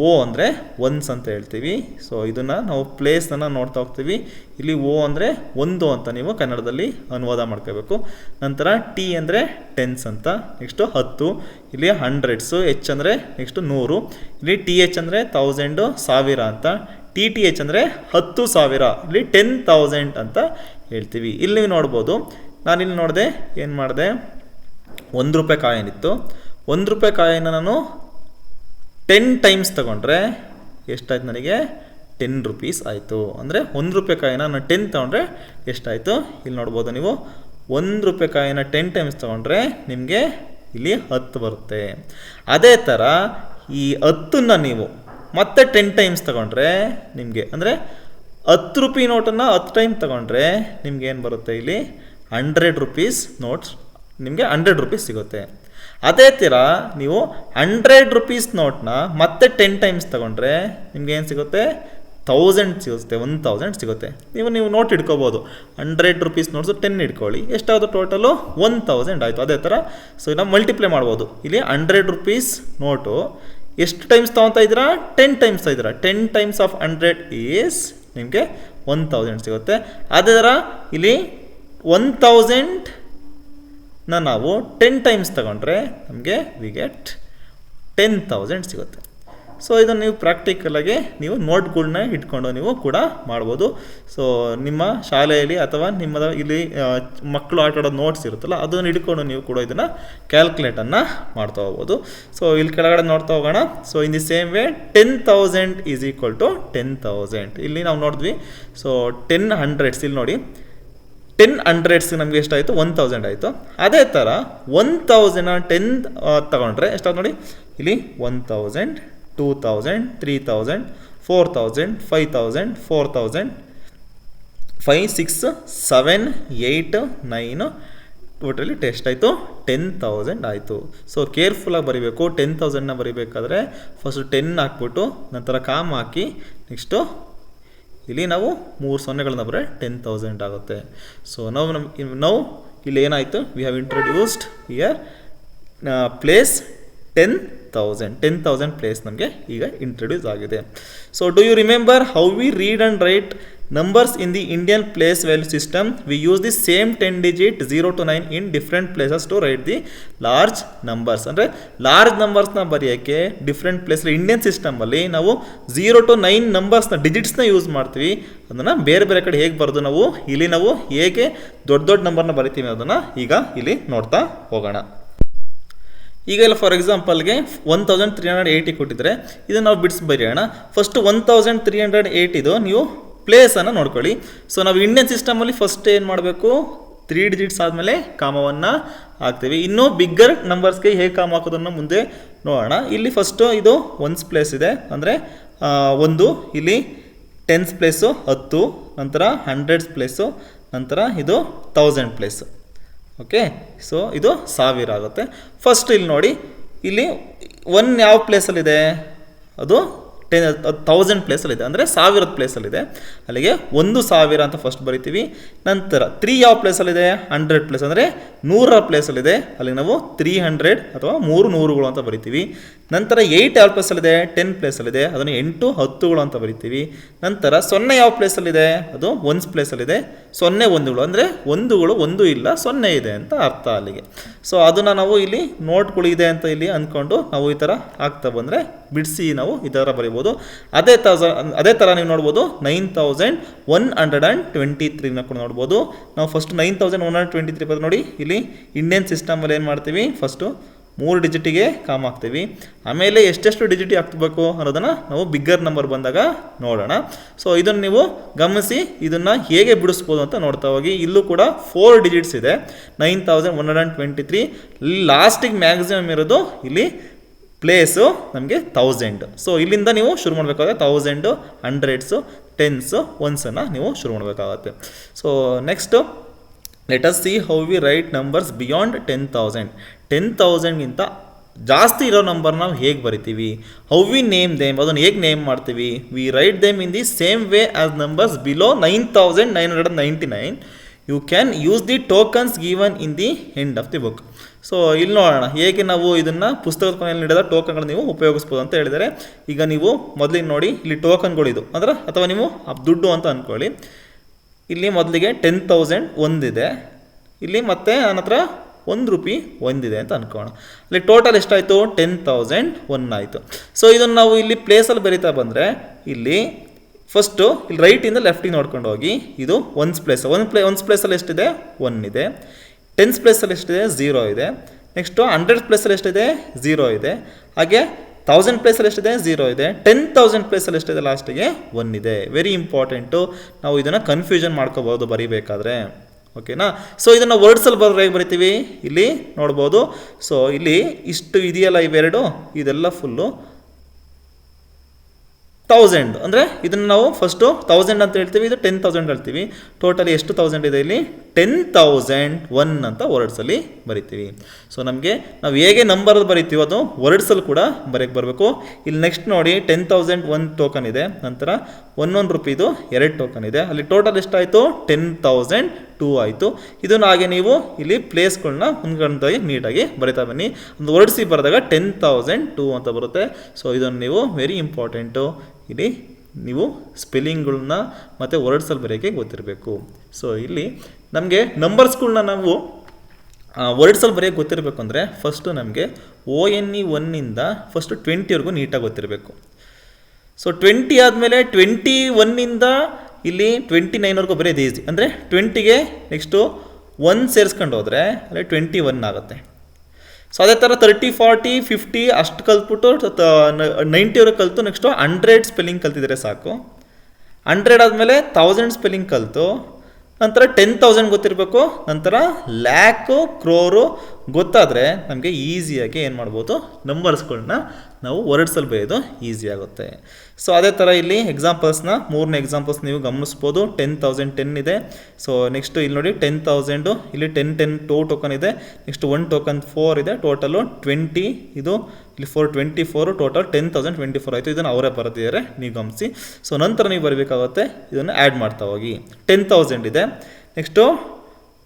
O ಅಂದರೆ ಒನ್ಸ್ ಅಂತ ಹೇಳ್ತೀವಿ. ಸೊ ಇದನ್ನು ನಾವು ಪ್ಲೇಸನ್ನು ನೋಡ್ತಾ ಹೋಗ್ತೀವಿ. ಇಲ್ಲಿ O ಅಂದರೆ 1 ಅಂತ ನೀವು ಕನ್ನಡದಲ್ಲಿ ಅನುವಾದ ಮಾಡ್ಕೋಬೇಕು. ನಂತರ T ಅಂದರೆ ಟೆನ್ಸ್ ಅಂತ, ನೆಕ್ಸ್ಟು 10, ಇಲ್ಲಿ 100s, H ಅಂದರೆ ನೆಕ್ಸ್ಟು 100, ಇಲ್ಲಿ TH ಅಂದರೆ 1000 1000 ಅಂತ, TTH ಅಂದರೆ 10,000, ಇಲ್ಲಿ 10,000 ಅಂತ ಹೇಳ್ತೀವಿ. ಇಲ್ಲಿ ನೀವು ನೋಡ್ಬೋದು, ನಾನಿಲ್ಲಿ ನೋಡಿದೆ ಏನು ಮಾಡಿದೆ, ₹1 ಕಾಯಿನ್ ಇತ್ತು. ₹1 ಕಾಯಿನ ನಾನು 10 ಟೈಮ್ಸ್ ತೊಗೊಂಡ್ರೆ ಎಷ್ಟಾಯ್ತು, ನನಗೆ ₹10 ಆಯಿತು. ಅಂದರೆ ₹1 ಕಾಯಿನ ನಾನು 10 ತೊಗೊಂಡ್ರೆ ಎಷ್ಟಾಯಿತು, ಇಲ್ಲಿ ನೋಡ್ಬೋದು ನೀವು. ₹1 ಕಾಯಿನ 10 ಟೈಮ್ಸ್ ತೊಗೊಂಡ್ರೆ ನಿಮಗೆ ಇಲ್ಲಿ 10 ಬರುತ್ತೆ. ಅದೇ ಥರ ಈ 10ನ್ನು ನೀವು ಮತ್ತೆ 10 ಟೈಮ್ಸ್ ತೊಗೊಂಡ್ರೆ ನಿಮಗೆ ಅಂದರೆ ₹10 ನೋಟನ್ನು 10 ಟೈಮ್ ತೊಗೊಂಡ್ರೆ ನಿಮ್ಗೆ ಏನು ಬರುತ್ತೆ, ಇಲ್ಲಿ 100 ರೂಪೀಸ್ ನೋಟ್ಸ್ ನಿಮಗೆ 100 ರೂಪೀಸ್ ಸಿಗುತ್ತೆ. ಅದೇ ಥರ ನೀವು 100 ರೂಪೀಸ್ ನೋಟ್ನ ಮತ್ತೆ 10 ಟೈಮ್ಸ್ ತೊಗೊಂಡ್ರೆ ನಿಮ್ಗೆ ಏನು ಸಿಗುತ್ತೆ, 1000 ಸಿಗುತ್ತೆ, 1000 ಸಿಗುತ್ತೆ. ನೀವು ನೋಟ್ ಇಟ್ಕೋಬೋದು. 100 ರೂಪೀಸ್ ನೋಟ್ಸು 10 ಇಟ್ಕೊಳ್ಳಿ, ಎಷ್ಟಾದರೂ ಟೋಟಲು 1000 ಆಯಿತು. ಅದೇ ಥರ ಸೊ ನಾವು ಮಲ್ಟಿಪ್ಲೈ ಮಾಡ್ಬೋದು. ಇಲ್ಲಿ 100 ರೂಪೀಸ್ ನೋಟು ಎಷ್ಟು ಟೈಮ್ಸ್ ತೊಗೊತಾ ಇದ್ದೀರಾ, 10 ಟೈಮ್ಸ್ ತೊಗೊತೀರಾ. 10 ಟೈಮ್ಸ್ ಆಫ್ 100 ಈಸ್ ನಿಮಗೆ 1000 ಸಿಗುತ್ತೆ. ಅದೇ ಥರ ಇಲ್ಲಿ 1000 ನಾವು 10 ಟೈಮ್ಸ್ ತಗೊಂಡ್ರೆ ನಮಗೆ ವಿ ಗೆಟ್ 10,000 ಸಿಗುತ್ತೆ. ಸೊ ಇದನ್ನು ನೀವು ಪ್ರಾಕ್ಟಿಕಲಾಗಿ ನೀವು ನೋಟ್ಗಳನ್ನ ಇಟ್ಕೊಂಡು ನೀವು ಕೂಡ ಮಾಡ್ಬೋದು. ಸೊ ನಿಮ್ಮ ಶಾಲೆಯಲ್ಲಿ ಅಥವಾ ನಿಮ್ಮದ ಇಲ್ಲಿ ಮಕ್ಕಳು ಆಟಾಡೋ ನೋಟ್ಸ್ ಇರುತ್ತಲ್ಲ ಅದನ್ನು ಹಿಡ್ಕೊಂಡು ನೀವು ಕೂಡ ಇದನ್ನು ಕ್ಯಾಲ್ಕುಲೇಟನ್ನು ಮಾಡ್ತಾ ಹೋಗ್ಬೋದು. ಸೊ ಇಲ್ಲಿ ಕೆಳಗಡೆ ನೋಡ್ತಾ ಹೋಗೋಣ. So in the same way 10,000 is equal to 10,000 ಇಲ್ಲಿ ನಾವು ನೋಡಿದ್ವಿ. ಸೊ 10 100s ಇಲ್ಲಿ ನೋಡಿ 10 100s ನಮಗೆ ಎಷ್ಟಾಯಿತು, 1000 ಆಯಿತು. ಅದೇ ಥರ 1000 10 ತಗೊಂಡ್ರೆ ಎಷ್ಟಾಯ್ತು ನೋಡಿ, ಇಲ್ಲಿ 1000 2000 3000 4000 5000 4000 5 6 7 8 9 ಟೋಟಲಿ ಎಷ್ಟಾಯಿತು, 10,000 ಆಯಿತು. ಸೊ ಕೇರ್ಫುಲ್ಲಾಗಿ ಬರೀಬೇಕು. 10,000ನ ಬರೀಬೇಕಾದ್ರೆ ಫಸ್ಟು 10 ಹಾಕ್ಬಿಟ್ಟು ನಂತರ ಕಾಮ್ ಹಾಕಿ ನೆಕ್ಸ್ಟು ಇಲ್ಲಿ ನಾವು 3 ಸೊನ್ನೆಗಳನ್ನ ಬರೀ 10,000 ಆಗುತ್ತೆ. ಸೊ ನಾವು ಇಲ್ಲಿ ಏನಾಯಿತು, we have introduced here place 10,000 place ನಮಗೆ ಈಗ ಇಂಟ್ರೊಡ್ಯೂಸ್ ಆಗಿದೆ. So do you remember how we read and write numbers in the Indian place value system? We use the same 10 digit 0 to 9 in different places to write the large numbers. ಅಂದರೆ large ನಂಬರ್ಸ್ನ ಬರೆಯೋಕ್ಕೆ different place Indian ಸಿಸ್ಟಮಲ್ಲಿ ನಾವು 0 to 9 ನಂಬರ್ಸ್ನ ಡಿಜಿಟ್ಸ್ನ use ಮಾಡ್ತೀವಿ. ಅದನ್ನು ಬೇರೆ ಬೇರೆ ಕಡೆ ಹೇಗೆ ಬರೆದು ನಾವು ಇಲ್ಲಿ ನಾವು ಹೇಗೆ ದೊಡ್ಡ ದೊಡ್ಡ ನಂಬರ್ನ ಬರಿತೀವಿ ಅದನ್ನು ಈಗ ಇಲ್ಲಿ ನೋಡ್ತಾ ಹೋಗೋಣ. ಈಗ ಇಲ್ಲ ಫಾರ್ ಎಕ್ಸಾಂಪಲ್ಗೆ 1380 ಕೊಟ್ಟಿದ್ರೆ ಇದನ್ನು ನಾವು ಬಿಡಿಸಿ ಬರೆಯೋಣ. ಫಸ್ಟ್ 1308 ಇದು ನೀವು ಪ್ಲೇಸನ್ನು ನೋಡ್ಕೊಳ್ಳಿ. ಸೊ ನಾವು ಇಂಡಿಯನ್ ಸಿಸ್ಟಮಲ್ಲಿ ಫಸ್ಟ್ ಏನು ಮಾಡಬೇಕು, 3 digits ಆದಮೇಲೆ ಕಾಮವನ್ನು ಹಾಕ್ತೀವಿ. ಇನ್ನೂ ಬಿಗ್ಗರ್ ನಂಬರ್ಸ್ಗೆ ಹೇಗೆ ಕಾಮ ಹಾಕೋದನ್ನು ಮುಂದೆ ನೋಡೋಣ. ಇಲ್ಲಿ ಫಸ್ಟು ಇದು 1s ಪ್ಲೇಸ್ ಇದೆ, ಅಂದರೆ 1, ಇಲ್ಲಿ 10s ಪ್ಲೇಸು 10, ನಂತರ 100s ಪ್ಲೇಸು, ನಂತರ ಇದು 1000 ಪ್ಲೇಸು. ಓಕೆ, ಸೊ ಇದು 1000 ಆಗುತ್ತೆ. ಫಸ್ಟ್ ಇಲ್ಲಿ ನೋಡಿ, ಇಲ್ಲಿ 1 ಯಾವ ಪ್ಲೇಸಲ್ಲಿದೆ, ಅದು 1000 ಪ್ಲೇಸಲ್ಲಿದೆ, ಅಂದರೆ 1000 ಪ್ಲೇಸಲ್ಲಿದೆ. ಅಲ್ಲಿಗೆ 1000 ಅಂತ ಫಸ್ಟ್ ಬರಿತೀವಿ. ನಂತರ 3 ಯಾವ ಪ್ಲೇಸಲ್ಲಿದೆ, 100 ಪ್ಲೇಸ್, ಅಂದರೆ 100 ಪ್ಲೇಸಲ್ಲಿದೆ. ಅಲ್ಲಿ ನಾವು 300 ಅಥವಾ 3 ನೂರುಗಳು ಅಂತ ಬರಿತೀವಿ. ನಂತರ 8 ಯಾವ ಪ್ಲೇಸಲ್ಲಿದೆ, 10 ಪ್ಲೇಸಲ್ಲಿದೆ, ಅದನ್ನು 8 10ಗಳು ಅಂತ ಬರಿತೀವಿ. ನಂತರ 0 ಯಾವ ಪ್ಲೇಸಲ್ಲಿದೆ, ಅದು 1s ಪ್ಲೇಸಲ್ಲಿದೆ. 0 1ಗಳು, ಅಂದರೆ 1ಗಳು 1 ಇಲ್ಲ 0 ಇದೆ ಅಂತ ಅರ್ಥ ಅಲ್ಲಿಗೆ. ಸೊ ಅದನ್ನು ನಾವು ಇಲ್ಲಿ ನೋಟ್ಗಳು ಇದೆ ಅಂತ ಇಲ್ಲಿ ಅಂದ್ಕೊಂಡು ನಾವು ಈ ಥರ ಆಗ್ತಾ ಬಂದರೆ ಬಿಡಿಸಿ ನಾವು ಈ ಥರ ಬರಿಬೋದು. ಅದೇ ಥರ ನೀವು ನೋಡ್ಬೋದು 9123ನ ಕೂಡ ನೋಡ್ಬೋದು. ನಾವು ಫಸ್ಟ್ 9123 ಬರೋದು ನೋಡಿ. ಇಲ್ಲಿ ಇಂಡಿಯನ್ ಸಿಸ್ಟಮಲ್ಲಿ ಏನು ಮಾಡ್ತೀವಿ, ಫಸ್ಟು 3 ಡಿಜಿಟಿಗೆ ಕಾಮ್ ಹಾಕ್ತೀವಿ. ಆಮೇಲೆ ಎಷ್ಟೆಷ್ಟು ಡಿಜಿಟ್ ಹಾಕ್ಬೇಕು ಅನ್ನೋದನ್ನು ನಾವು ಬಿಗ್ಗರ್ ನಂಬರ್ ಬಂದಾಗ ನೋಡೋಣ. ಸೊ ಇದನ್ನು ನೀವು ಗಮನಿಸಿ, ಇದನ್ನು ಹೇಗೆ ಬಿಡಿಸ್ಬೋದು ಅಂತ ನೋಡ್ತಾ ಹೋಗಿ. ಇಲ್ಲೂ ಕೂಡ 4 digits ಇದೆ, 9123. ಲಾಸ್ಟಿಗೆ ಮ್ಯಾಕ್ಸಿಮಮ್ ಇರೋದು ಇಲ್ಲಿ ಪ್ಲೇಸು ನಮಗೆ 1000. ಸೊ ಇಲ್ಲಿಂದ ನೀವು ಶುರು ಮಾಡಬೇಕಾಗುತ್ತೆ. 1000, 100s, 10s, 1sನ್ನು ನೀವು ಶುರು ಮಾಡಬೇಕಾಗತ್ತೆ. So next let us see how we right numbers beyond 10,000. 10,000ಗಿಂತ ಜಾಸ್ತಿ ಇರೋ ನಂಬರ್ ನಾವು ಹೇಗೆ ಬರಿತೀವಿ, ಹೌ ವಿ ನೇಮ್ ದೇಮ್, ಅದನ್ನು ಹೇಗೆ ನೇಮ್ ಮಾಡ್ತೀವಿ. We write them in the same way as numbers below 9,999. You can use the tokens given in the end of the book. So ಇಲ್ಲಿ ನೋಡೋಣ ಹೇಗೆ ನಾವು ಇದನ್ನು ಪುಸ್ತಕದ ಕೊನೆಯಲ್ಲಿ ನೀಡಿದ ಟೋಕನ್ಗಳು ನೀವು ಉಪಯೋಗಿಸ್ಬೋದು ಅಂತ ಹೇಳಿದರೆ. ಈಗ ನೀವು ಮೊದಲಿಗೆ ನೋಡಿ, ಇಲ್ಲಿ ಟೋಕನ್ಗಳಿದು ಅಂದರೆ ಅಥವಾ ನೀವು ದುಡ್ಡು ಅಂತ ಅಂದ್ಕೊಳ್ಳಿ. ಇಲ್ಲಿ ಮೊದಲಿಗೆ 10,000 ಒಂದಿದೆ, ಇಲ್ಲಿ ಮತ್ತೆ ನನ್ನ ಹತ್ರ 1 ರೂಪಿ ಒಂದಿದೆ ಅಂತ ಅಂದ್ಕೋಣ. ಇಲ್ಲಿ ಟೋಟಲ್ ಎಷ್ಟಾಯಿತು, 10,001 ಆಯಿತು. ಸೊ ಇದನ್ನು ನಾವು ಇಲ್ಲಿ ಪ್ಲೇಸಲ್ಲಿ ಬರೀತಾ ಬಂದರೆ ಇಲ್ಲಿ ಫಸ್ಟು ಇಲ್ಲಿ ರೈಟಿಂದ ಲೆಫ್ಟಿಗೆ ನೋಡ್ಕೊಂಡು ಹೋಗಿ. ಇದು 1s ಪ್ಲೇಸ್, 1s ಪ್ಲೇಸಲ್ಲಿ ಎಷ್ಟಿದೆ, 1 ಇದೆ. 10s ಪ್ಲೇಸಲ್ಲಿ ಎಷ್ಟಿದೆ, 0 ಇದೆ. ನೆಕ್ಸ್ಟು 100s ಪ್ಲೇಸಲ್ಲಿ ಎಷ್ಟಿದೆ, 0 ಇದೆ. ಹಾಗೆ 1000 ಪ್ಲೇಸಲ್ಲಿ ಎಷ್ಟಿದೆ, 0 ಇದೆ. 10,000 ಪ್ಲೇಸಲ್ಲಿ ಎಷ್ಟಿದೆ, ಲಾಸ್ಟಿಗೆ 1 ಇದೆ. ವೆರಿ ಇಂಪಾರ್ಟೆಂಟು, ನಾವು ಇದನ್ನು ಕನ್ಫ್ಯೂಷನ್ ಮಾಡ್ಕೋಬೋದು ಬರೀಬೇಕಾದ್ರೆ. ಓಕೆನಾ. ಸೊ ಇದನ್ನು ವರ್ಡ್ಸಲ್ಲಿ ಬರೋದು ಹೇಗೆ ಬರಿತೀವಿ, ಇಲ್ಲಿ ನೋಡ್ಬೋದು. ಸೊ ಇಲ್ಲಿ ಇಷ್ಟು ಇದೆಯಲ್ಲ ಇವೆರಡು, ಇದೆಲ್ಲ ಫುಲ್ಲು 1000. ಅಂದರೆ ಇದನ್ನು ನಾವು ಫಸ್ಟು 1000 ಅಂತ ಹೇಳ್ತೀವಿ, ಇದು 10,000 ಹೇಳ್ತೀವಿ. ಟೋಟಲಿ ಎಷ್ಟು 1000 ಇದೆ ಇಲ್ಲಿ 10,001 ಅಂತ ವರ್ಡ್ಸಲ್ಲಿ ಬರಿತೀವಿ. ಸೊ ನಮಗೆ ನಾವು ಹೇಗೆ ನಂಬರ್ ಬರಿತೀವೋ ಅದು ವರ್ಡ್ಸಲ್ಲಿ ಕೂಡ ಬರೆಯಕ್ಕೆ ಬರಬೇಕು. ಇಲ್ಲಿ ನೆಕ್ಸ್ಟ್ ನೋಡಿ 10,001 ಟೋಕನ್ ಇದೆ, ನಂತರ 1 ರೂಪಾಯಿದು 2 ಟೋಕನ್ ಇದೆ. ಅಲ್ಲಿ ಟೋಟಲ್ ಎಷ್ಟಾಯಿತು 10,002 ಆಯಿತು. ಇದನ್ನು ಹಾಗೆ ನೀವು ಇಲ್ಲಿ ಪ್ಲೇಸ್ಗಳನ್ನ ಹೊಂದ್ಕೊಂಡಾಗಿ ನೀಟಾಗಿ ಬರಿತಾ ಬನ್ನಿ. ಒಂದು ವರ್ಡ್ಸಿ ಬರೆದಾಗ 10,002 ಅಂತ ಬರುತ್ತೆ. ಸೊ ಇದನ್ನು ನೀವು ವೆರಿ ಇಂಪಾರ್ಟೆಂಟು, ಇಲ್ಲಿ ನೀವು ಸ್ಪೆಲ್ಲಿಂಗ್ಗಳನ್ನ ಮತ್ತು ವರ್ಡ್ಸಲ್ಲಿ ಬರೆಯೋಕ್ಕೆ ಗೊತ್ತಿರಬೇಕು. ಸೊ ಇಲ್ಲಿ ನಮಗೆ ನಂಬರ್ಸ್ಗಳನ್ನ ನಾವು ವರ್ಡ್ಸಲ್ಲಿ ಬರೆಯೋಕ್ಕೆ ಗೊತ್ತಿರಬೇಕು ಅಂದರೆ ಫಸ್ಟು ನಮಗೆ ONE 1ಇಂದ ಫಸ್ಟು 20ವರೆಗೂ ನೀಟಾಗಿ ಗೊತ್ತಿರಬೇಕು. ಸೊ 20 ಆದಮೇಲೆ 21ಇಂದ ಇಲ್ಲಿ 29ವರೆಗೂ ಬರೆಯೋದು ಈಸಿ. ಅಂದರೆ 20ಗೆ ನೆಕ್ಸ್ಟು 1 ಸೇರಿಸ್ಕೊಂಡು ಹೋದರೆ ಅಲ್ಲಿ 21 ಆಗುತ್ತೆ. ಸೊ ಅದೇ ಥರ 30, 40, 50 ಅಷ್ಟು ಕಲ್ತ್ಬಿಟ್ಟು 90ವರೆಗೆ ಕಲಿತು ನೆಕ್ಸ್ಟು 100 ಸ್ಪೆಲ್ಲಿಂಗ್ ಕಲ್ತಿದ್ರೆ ಸಾಕು. 100 ಆದಮೇಲೆ 1000 ಸ್ಪೆಲ್ಲಿಂಗ್ ಕಲಿತು ನಂತರ 10,000 ಗೊತ್ತಿರಬೇಕು. ನಂತರ ಲ್ಯಾಕು, ಕ್ರೋರು ಗೊತ್ತಾದರೆ ನಮಗೆ ಈಸಿಯಾಗಿ ಏನು ಮಾಡ್ಬೋದು, ನಂಬರ್ಸ್ಗಳನ್ನ ನಾವು ವರ್ಡ್ಸಲ್ಲಿ ಬರೆಯೋದು ಈಸಿ ಆಗುತ್ತೆ. ಸೊ ಅದೇ ಥರ ಇಲ್ಲಿ ಎಕ್ಸಾಂಪಲ್ಸ್ನ 3ನೇ ಎಕ್ಸಾಂಪಲ್ಸ್ ನೀವು ಗಮನಿಸ್ಬೋದು. 10,010 ಇದೆ. ಸೊ ನೆಕ್ಸ್ಟ್ ಇಲ್ಲಿ ನೋಡಿ 10,000 ಇಲ್ಲಿ 10 2 ಟೋಕನ್ ಇದೆ. ನೆಕ್ಸ್ಟ್ 1 ಟೋಕನ್ 4 ಇದೆ. ಟೋಟಲು 20, ಇದು ಇಲ್ಲಿ 424, ಟೋಟಲ್ 10,024 ಆಯಿತು. ಇದನ್ನು ಅವರೇ ಬರೆದಿದ್ದಾರೆ, ನೀವು ಗಮನಿಸಿ. ಸೊ ನಂತರ ನೀವು ಬರಬೇಕಾಗುತ್ತೆ, ಇದನ್ನು ಆ್ಯಡ್ ಮಾಡ್ತಾ ಹೋಗಿ. 10,000 ಇದೆ. ನೆಕ್ಸ್ಟು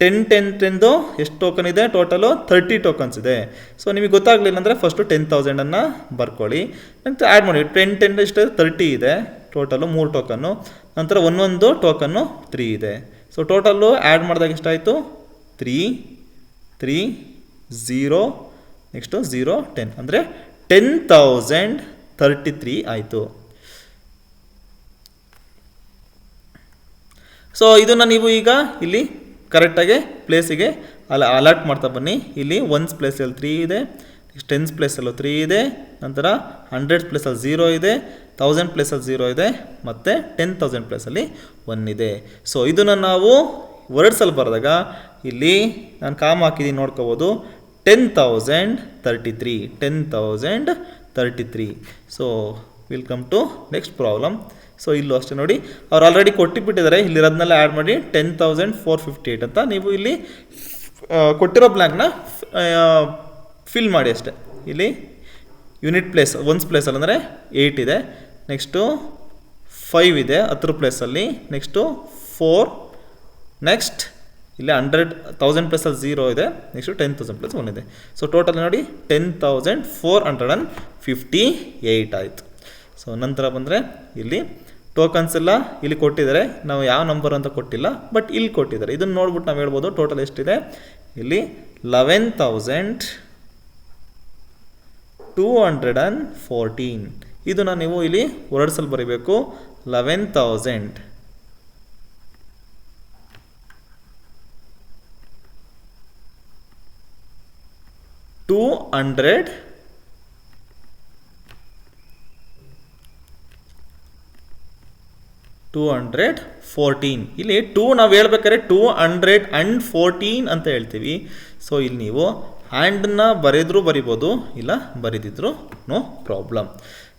10 ಎಷ್ಟು ಟೋಕನ್ ಇದೆ, ಟೋಟಲು 30 ಟೋಕನ್ಸ್ ಇದೆ. ಸೊ ನಿಮಗೆ ಗೊತ್ತಾಗಲಿಲ್ಲ ಅಂದರೆ ಫಸ್ಟು 10,000 ಬರ್ಕೊಳ್ಳಿ, ನಂತರ ಆ್ಯಡ್ ಮಾಡಿ. 10 ಎಷ್ಟು 30 ಇದೆ, ಟೋಟಲು 3 ಟೋಕನ್ನು. ನಂತರ 1 ಟೋಕನ್ನು 3 ಇದೆ. ಸೊ ಟೋಟಲ್ಲು ಆ್ಯಡ್ ಮಾಡಿದಾಗ ಎಷ್ಟಾಯಿತು 3 3 0 ನೆಕ್ಸ್ಟು 0 10 ಅಂದರೆ 10,033 ಆಯಿತು. ಸೊ ಇದನ್ನು ನೀವು ಈಗ ಇಲ್ಲಿ ಕರೆಕ್ಟಾಗಿ ಪ್ಲೇಸಿಗೆ ಅಲರ್ಟ್ ಮಾಡ್ತಾ ಬನ್ನಿ. ಇಲ್ಲಿ 1 ಪ್ಲೇಸಲ್ಲಿ 3 ಇದೆ, ನೆಕ್ಸ್ಟ್ 10 ಪ್ಲೇಸಲ್ಲೂ 3 ಇದೆ, ನಂತರ 100 ಪ್ಲೇಸಲ್ಲಿ 0 ಇದೆ, 1000 ಪ್ಲೇಸಲ್ಲಿ 0 ಇದೆ, ಮತ್ತು 10,000 ಪ್ಲೇಸಲ್ಲಿ 1 ಇದೆ. ಸೊ ಇದನ್ನು ನಾವು ವರ್ಡ್ಸಲ್ಲಿ ಬರೆದಾಗ ಇಲ್ಲಿ ನಾನು ಕಾಮ್ ಹಾಕಿದ್ದೀನಿ ನೋಡ್ಕೋಬೋದು, 10,033 10,033. So will come to next problem. So ಇಲ್ಲೂ ಅಷ್ಟೇ ನೋಡಿ, ಅವ್ರು ಆಲ್ರೆಡಿ ಕೊಟ್ಟಿಬಿಟ್ಟಿದ್ದಾರೆ, ಇಲ್ಲಿರೋದನ್ನೆಲ್ಲ ಆ್ಯಡ್ ಮಾಡಿ 10,458 ಅಂತ ನೀವು ಇಲ್ಲಿ ಕೊಟ್ಟಿರೋ ಬ್ಲ್ಯಾಂಕ್ನ ಫಿಲ್ ಮಾಡಿ ಅಷ್ಟೇ. ಇಲ್ಲಿ ಯೂನಿಟ್ ಪ್ಲೇಸ್ 1 ಪ್ಲೇಸಲ್ಲಿ ಅಂದರೆ 8 ಇದೆ, ನೆಕ್ಸ್ಟು 5 ಇದೆ 10 ಪ್ಲೇಸಲ್ಲಿ, ನೆಕ್ಸ್ಟು 4, ನೆಕ್ಸ್ಟ್ ಇಲ್ಲಿ 100,000 ಪ್ಲೇಸಲ್ಲಿ 0 ಇದೆ, ನೆಕ್ಸ್ಟು 10,000 ಪ್ಲೇಸ್ 1 ಇದೆ. ಸೊ ಟೋಟಲ್ ನೋಡಿ 10,458 ಆಯಿತು. ಸೊ ನಂತರ ಬಂದರೆ ಇಲ್ಲಿ ಟೋಕನ್ಸ್ ಎಲ್ಲ ಇಲ್ಲಿ ಕೊಟ್ಟಿದ್ದಾರೆ, ನಾವು ಯಾವ ನಂಬರ್ ಅಂತ ಕೊಟ್ಟಿಲ್ಲ, ಬಟ್ ಇಲ್ಲಿ ಕೊಟ್ಟಿದ್ದಾರೆ. ಇದನ್ನು ನೋಡ್ಬಿಟ್ಟು ನಾವು ಹೇಳ್ಬೋದು ಟೋಟಲ್ ಎಷ್ಟಿದೆ. ಇಲ್ಲಿ 11,214. ಇದನ್ನು ನೀವು ಇಲ್ಲಿ ವರ್ಡ್ಸಲ್ಲಿ ಬರೀಬೇಕು. 11,214. ಇಲ್ಲಿ 2 ನಾವು ಹೇಳ್ಬೇಕಾದ್ರೆ 214 ಅಂತ ಹೇಳ್ತೀವಿ. ಸೊ ಇಲ್ಲಿ ನೀವು ಹ್ಯಾಂಡನ್ನ ಬರೆದ್ರೂ ಬರಿಬೋದು, ಇಲ್ಲ ಬರೆದಿದ್ರು ನೋ ಪ್ರಾಬ್ಲಮ್.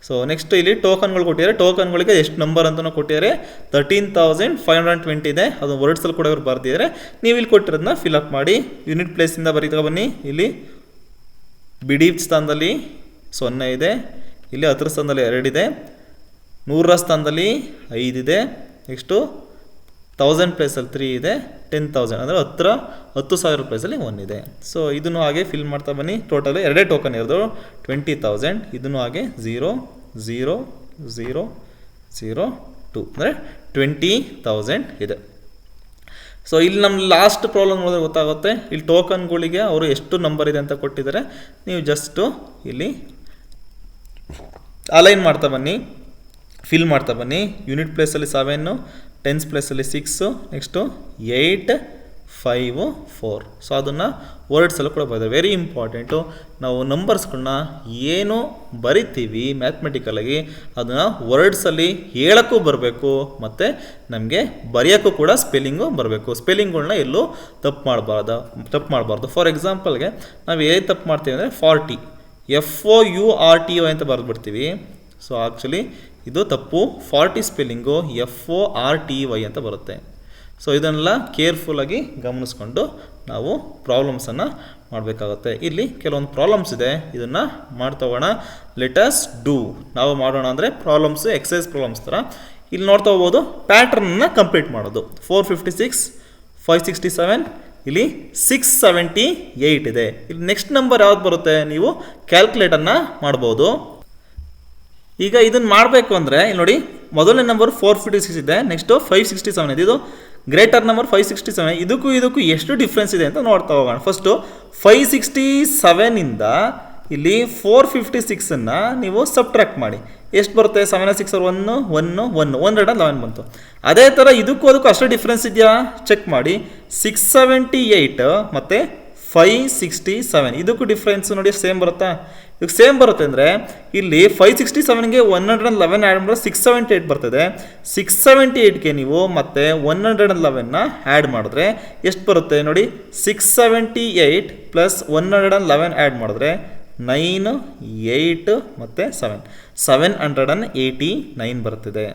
ಸೊ ನೆಕ್ಸ್ಟ್ ಇಲ್ಲಿ ಟೋಕನ್ಗಳು ಕೊಟ್ಟಿದ್ದಾರೆ. ಟೋಕನ್ಗಳಿಗೆ ಎಷ್ಟು ನಂಬರ್ ಅಂತಲೂ ಕೊಟ್ಟಿದ್ದಾರೆ. 13,520 ಇದೆ, ಅದು ವರ್ಡ್ಸಲ್ಲಿ ಕೂಡ ಇವ್ರು ಬರ್ದಿದ್ದಾರೆ. ನೀವು ಇಲ್ಲಿ ಕೊಟ್ಟಿರೋದನ್ನ ಫಿಲಪ್ ಮಾಡಿ ಯೂನಿಟ್ ಪ್ಲೇಸಿಂದ ಬರೀತಾ ಬನ್ನಿ. ಇಲ್ಲಿ ಬಿಡಿ ಸ್ಥಾನದಲ್ಲಿ 0 ಇದೆ, ಇಲ್ಲಿ 10 ಸ್ಥಾನದಲ್ಲಿ 2 ಇದೆ, 100 ಸ್ಥಾನದಲ್ಲಿ 5 ಇದೆ, ನೆಕ್ಸ್ಟು 1000 ಪ್ಲೇಸಲ್ಲಿ 3 ಇದೆ, 10,000 ಅಂದರೆ 10,000 ಪ್ಲೇಸಲ್ಲಿ 1 ಇದೆ. ಸೊ ಇದನ್ನು ಹಾಗೆ ಫಿಲ್ ಮಾಡ್ತಾ ಬನ್ನಿ. ಟೋಟಲ್ 2 ಟೋಕನ್ ಇರೋದು 20,000. ಇದನ್ನು ಹಾಗೆ 0 0 0 0 2 ಅಂದರೆ 20,000 ಇದೆ. ಸೊ ಇಲ್ಲಿ ನಮ್ಮ ಲಾಸ್ಟ್ ಪ್ರಾಬ್ಲಮ್ ನೋಡಿದ್ರೆ ಗೊತ್ತಾಗುತ್ತೆ. ಇಲ್ಲಿ ಟೋಕನ್ಗಳಿಗೆ ಅವರು ಎಷ್ಟು ನಂಬರ್ ಇದೆ ಅಂತ ಕೊಟ್ಟಿದ್ದಾರೆ. ನೀವು ಜಸ್ಟು ಇಲ್ಲಿ ಅಲೈನ್ ಮಾಡ್ತಾ ಬನ್ನಿ, ಫಿಲ್ ಮಾಡ್ತಾ ಬನ್ನಿ. ಯೂನಿಟ್ ಪ್ಲೇಸಲ್ಲಿ 7, 10 ಪ್ಲೇಸಲ್ಲಿ 6, ನೆಕ್ಸ್ಟು 8, 5, 4. ಸೊ ಅದನ್ನು ವರ್ಡ್ಸಲ್ಲೂ ಕೂಡ ಬರೀತಾರೆ. Very important. ನಾವು ನಂಬರ್ಸ್ಗಳನ್ನ ಏನು ಬರಿತೀವಿ ಮ್ಯಾಥಮೆಟಿಕಲಾಗಿ ಅದನ್ನು ವರ್ಡ್ಸಲ್ಲಿ ಹೇಳೋಕ್ಕೂ ಬರಬೇಕು, ಮತ್ತು ನಮಗೆ ಬರೆಯೋಕ್ಕೂ ಕೂಡ ಸ್ಪೆಲ್ಲಿಂಗು ಬರಬೇಕು. ಸ್ಪೆಲ್ಲಿಂಗ್ಗಳನ್ನ ಎಲ್ಲೂ ತಪ್ಪು ಮಾಡಬಾರ್ದು. ಫಾರ್ ಎಕ್ಸಾಂಪಲ್ಗೆ ನಾವು ಏನು ತಪ್ಪು ಮಾಡ್ತೀವಿ ಅಂದರೆ 40 FOURTY ಅಂತ ಬರೆದ್ಬಿಡ್ತೀವಿ. ಸೊ ಆ್ಯಕ್ಚುಲಿ ಇದು ತಪ್ಪು. 40 ಸ್ಪೆಲ್ಲಿಂಗು FORTY ಅಂತ ಬರುತ್ತೆ. ಸೊ ಇದನ್ನೆಲ್ಲ ಕೇರ್ಫುಲ್ಲಾಗಿ ಗಮನಿಸ್ಕೊಂಡು ನಾವು ಪ್ರಾಬ್ಲಮ್ಸನ್ನು ಮಾಡಬೇಕಾಗುತ್ತೆ. ಇಲ್ಲಿ ಕೆಲವೊಂದು ಪ್ರಾಬ್ಲಮ್ಸ್ ಇದೆ, ಇದನ್ನು ಮಾಡ್ತೋಗೋಣ. ಲೆಟಸ್ ಡೂ, ನಾವು ಮಾಡೋಣ ಅಂದರೆ ಪ್ರಾಬ್ಲಮ್ಸು ಎಕ್ಸಸೈಸ್ ಪ್ರಾಬ್ಲಮ್ಸ್ ಥರ. ಇಲ್ಲಿ ನೋಡ್ತಾ ಹೋಗ್ಬೋದು, ಪ್ಯಾಟ್ರನ್ನ ಕಂಪ್ಲೀಟ್ ಮಾಡೋದು. 456, 567, ಇಲ್ಲಿ 678 ಇದೆ. ಇಲ್ಲಿ ನೆಕ್ಸ್ಟ್ ನಂಬರ್ ಯಾವ್ದು ಬರುತ್ತೆ ನೀವು ಕ್ಯಾಲ್ಕುಲೇಟನ್ನು ಮಾಡ್ಬೋದು. ಈಗ ಇದನ್ನು ಮಾಡಬೇಕು ಅಂದರೆ ಇಲ್ಲಿ ನೋಡಿ, ಮೊದಲನೇ ನಂಬರ್ 456 ಇದೆ, ನೆಕ್ಸ್ಟು 567 ಇದೆ. ಇದು ಗ್ರೇಟರ್ ನಂಬರ್ 567. ಇದಕ್ಕೂ ಎಷ್ಟು ಡಿಫ್ರೆನ್ಸ್ ಇದೆ ಅಂತ ನೋಡ್ತಾ ಹೋಗೋಣ. ಫಸ್ಟು 567ಇಂದ ಇಲ್ಲಿ 456ಅನ್ನು ನೀವು ಸಬ್ಟ್ರಾಕ್ಟ್ ಮಾಡಿ. ಎಷ್ಟು ಬರುತ್ತೆ? 7 6 1 1 1 111 ಬಂತು. ಅದೇ ಥರ ಇದಕ್ಕೂ ಅಷ್ಟೇ ಡಿಫ್ರೆನ್ಸ್ ಇದೆಯಾ ಚೆಕ್ ಮಾಡಿ. 678 ಮತ್ತು 567 ಇದಕ್ಕೂ ಡಿಫ್ರೆನ್ಸ್ ನೋಡಿ ಸೇಮ್ ಬರುತ್ತಾ? ಈಗ ಸೇಮ್ ಬರುತ್ತೆ ಅಂದರೆ ಇಲ್ಲಿ 567ಗೆ 111 ಆ್ಯಡ್ ಮಾಡಿದ್ರೆ 678 ಬರ್ತದೆ. 678ಗೆ ನೀವು ಮತ್ತೆ 111ನ ಆ್ಯಡ್ ಮಾಡಿದ್ರೆ ಎಷ್ಟು ಬರುತ್ತೆ ನೋಡಿ? 678 ಪ್ಲಸ್ 111 ಆ್ಯಡ್ ಮಾಡಿದ್ರೆ 9, 8 ಮತ್ತು 789 ಬರ್ತದೆ.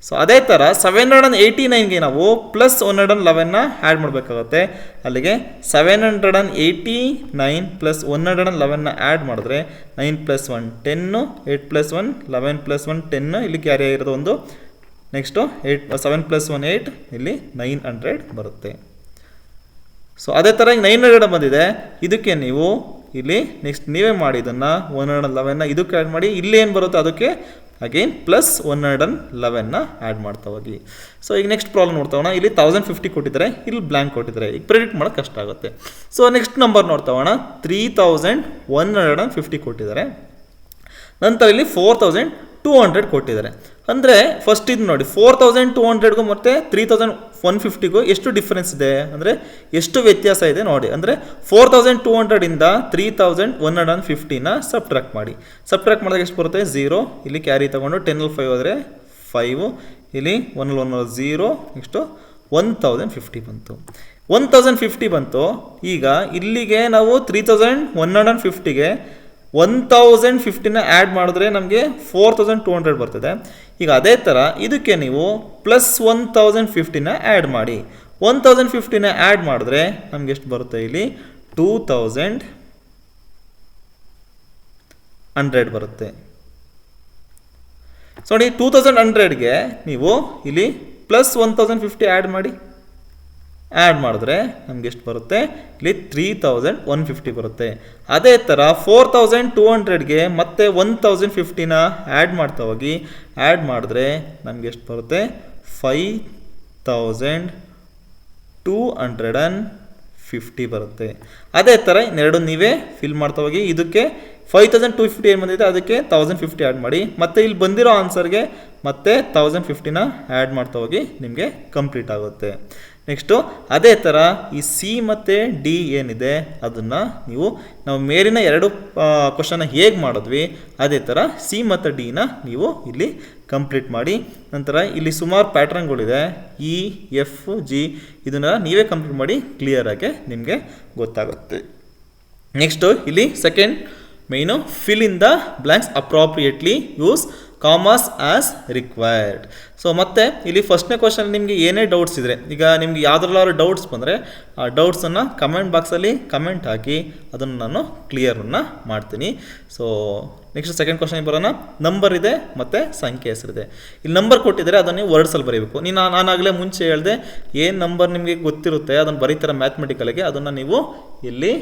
ಸೊ ಅದೇ ಥರ 789ಗೆ ನಾವು ಪ್ಲಸ್ 111ನ ಆ್ಯಡ್ ಮಾಡಬೇಕಾಗುತ್ತೆ. ಅಲ್ಲಿಗೆ 789 ಪ್ಲಸ್ 111ನ ಆ್ಯಡ್ ಮಾಡಿದ್ರೆ 9 + 1 10, 8 + 1 11 + 1 10, ಇಲ್ಲಿ ಕ್ಯಾರಿ ಆಗಿರೋದು ಒಂದು. ನೆಕ್ಸ್ಟು 7 + 1 8, ಇಲ್ಲಿ 900 ಬರುತ್ತೆ. ಸೊ ಅದೇ ಥರ ಈಗ 900 ಬಂದಿದೆ. ಇದಕ್ಕೆ ನೀವು ಇಲ್ಲಿ ನೆಕ್ಸ್ಟ್ ನೀವೇ ಮಾಡಿ ಇದನ್ನು 111ನ ಇದಕ್ಕೆ ಆ್ಯಡ್ ಮಾಡಿ. ಇಲ್ಲಿ ಏನು ಬರುತ್ತೆ ಅದಕ್ಕೆ ಅಗೇನ್ ಪ್ಲಸ್ 111ನ ಆ್ಯಡ್ ಮಾಡ್ತಾ ಹೋಗಿ. ಸೊ ಈಗ ನೆಕ್ಸ್ಟ್ ಪ್ರಾಬ್ಲಮ್ ನೋಡ್ತಾವೋಣ. ಇಲ್ಲಿ 1050 ಕೊಟ್ಟಿದ್ದಾರೆ, ಇಲ್ಲಿ ಬ್ಲ್ಯಾಂಕ್ ಕೊಟ್ಟಿದ್ದಾರೆ. ಈಗ ಪ್ರೆಡಿಕ್ಟ್ ಮಾಡೋಕ್ಕೆ ಕಷ್ಟ ಆಗುತ್ತೆ. So next number ನೋಡ್ತಾವೋಣ. 3150 ಕೊಟ್ಟಿದ್ದಾರೆ. ನಂತರ ಇಲ್ಲಿ 4200 ಕೊಟ್ಟಿದ್ದಾರೆ. ಅಂದರೆ ಫಸ್ಟ್ ಇದು ನೋಡಿ, 4200ಗೂ ಮತ್ತು 3150ಗೂ ಎಷ್ಟು ಡಿಫ್ರೆನ್ಸ್ ಇದೆ ಅಂದರೆ ಎಷ್ಟು ವ್ಯತ್ಯಾಸ ಇದೆ ನೋಡಿ. ಅಂದರೆ 4200ಇಂದ 3150ನ ಸಬ್ಟ್ರಾಕ್ಟ್ ಮಾಡಿ. ಸಬ್ಟ್ರಾಕ್ಟ್ ಮಾಡಿದಾಗ ಎಷ್ಟು ಬರುತ್ತೆ? 0. ಇಲ್ಲಿ ಕ್ಯಾರಿ ತಗೊಂಡು 10 5 ಹೋದರೆ 5, ಇಲ್ಲಿ 1 1 0, ನೆಕ್ಸ್ಟು 1050 ಬಂತು. 1050 ಬಂತು. ಈಗ ಇಲ್ಲಿಗೆ ನಾವು 3150ಗೆ 1050ನ ಆ್ಯಡ್ ಮಾಡಿದ್ರೆ ನಮಗೆ 4200 ಬರ್ತದೆ. ಈಗ ಅದೇ ಥರ ಇದಕ್ಕೆ ನೀವು ಪ್ಲಸ್ 1050ನ ಆ್ಯಡ್ ಮಾಡಿ. 1050ನ ಆ್ಯಡ್ ಮಾಡಿದ್ರೆ ನಮ್ಗೆ ಎಷ್ಟು ಬರುತ್ತೆ? ಇಲ್ಲಿ 2100 ಬರುತ್ತೆ. ಸೊ ನೋಡಿ, 2100ಗೆ ನೀವು ಇಲ್ಲಿ ಪ್ಲಸ್ 1050 ಆ್ಯಡ್ ಮಾಡಿ. ಆ್ಯಡ್ ಮಾಡಿದ್ರೆ ನಮ್ಗೆ ಎಷ್ಟು ಬರುತ್ತೆ? ಇಲ್ಲಿ 3150 ಬರುತ್ತೆ. ಅದೇ ಥರ 4200ಗೆ ಮತ್ತೆ 1050ನ ಆ್ಯಡ್ ಮಾಡ್ತಾ ಹೋಗಿ. ಆ್ಯಡ್ ಮಾಡಿದ್ರೆ ನಮ್ಗೆ ಎಷ್ಟು ಬರುತ್ತೆ? 5250 ಬರುತ್ತೆ. ಅದೇ ಥರ ಇನ್ನೆರಡು ನೀವೇ ಫಿಲ್ ಮಾಡ್ತಾ ಹೋಗಿ. ಇದಕ್ಕೆ 5250 ಏನು ಬಂದಿದೆ ಅದಕ್ಕೆ 1050 ಆ್ಯಡ್ ಮಾಡಿ. ಮತ್ತು ಇಲ್ಲಿ ಬಂದಿರೋ ಆನ್ಸರ್ಗೆ ಮತ್ತೆ 1050ನ ಆ್ಯಡ್ ಮಾಡ್ತಾ ಹೋಗಿ, ನಿಮಗೆ ಕಂಪ್ಲೀಟ್ ಆಗುತ್ತೆ. ನೆಕ್ಸ್ಟು ಅದೇ ಥರ ಈ ಸಿ ಮತ್ತು ಡಿ ಏನಿದೆ ಅದನ್ನು ನಾವು ಮೇಲಿನ ಎರಡು ಕ್ವಶನ್ನ ಹೇಗೆ ಮಾಡಿದ್ವಿ ಅದೇ ಥರ ಸಿ ಮತ್ತು ಡಿನ ನೀವು ಇಲ್ಲಿ ಕಂಪ್ಲೀಟ್ ಮಾಡಿ. ನಂತರ ಇಲ್ಲಿ ಸುಮಾರು ಪ್ಯಾಟ್ರನ್ಗಳಿದೆ, ಇ ಎಫ್ ಜಿ, ಇದನ್ನು ನೀವೇ ಕಂಪ್ಲೀಟ್ ಮಾಡಿ. ಕ್ಲಿಯರಾಗಿ ನಿಮಗೆ ಗೊತ್ತಾಗುತ್ತೆ. ನೆಕ್ಸ್ಟು ಇಲ್ಲಿ second main, fill in the blanks ಅಪ್ರಾಪ್ರಿಯೇಟ್ಲಿ, use commerce as required. So ಮತ್ತೆ ಇಲ್ಲಿ ಫಸ್ಟ್ನೇ ಕ್ವಶನ್ ನಿಮಗೆ ಏನೇ ಡೌಟ್ಸ್ ಇದ್ದರೆ, ಈಗ ನಿಮ್ಗೆ ಯಾವುದ್ರಲ್ಲಾದ್ರು ಡೌಟ್ಸ್ ಬಂದರೆ ಆ ಡೌಟ್ಸನ್ನು ಕಮೆಂಟ್ ಬಾಕ್ಸಲ್ಲಿ ಕಮೆಂಟ್ ಹಾಕಿ, ಅದನ್ನು ನಾನು ಕ್ಲಿಯರನ್ನು ಮಾಡ್ತೀನಿ. ಸೊ ನೆಕ್ಸ್ಟ್ ಸೆಕೆಂಡ್ ಕ್ವಶನ್ಗೆ ಬರೋಣ. ನಂಬರ್ ಇದೆ ಮತ್ತು ಸಂಖ್ಯೆ ಹೆಸರಿದೆ. ಇಲ್ಲಿ ನಂಬರ್ ಕೊಟ್ಟಿದ್ದಾರೆ, ಅದನ್ನು ನೀವು ವರ್ಡ್ಸಲ್ಲಿ ಬರೀಬೇಕು. ನಾನಾಗಲೇ ಮುಂಚೆ ಹೇಳಿದೆ, ಏನು ನಂಬರ್ ನಿಮಗೆ ಗೊತ್ತಿರುತ್ತೆ ಅದನ್ನು ಬರೀತಾರೆ ಮ್ಯಾಥಮೆಟಿಕಲ್ಗೆ, ಅದನ್ನು ನೀವು ಇಲ್ಲಿ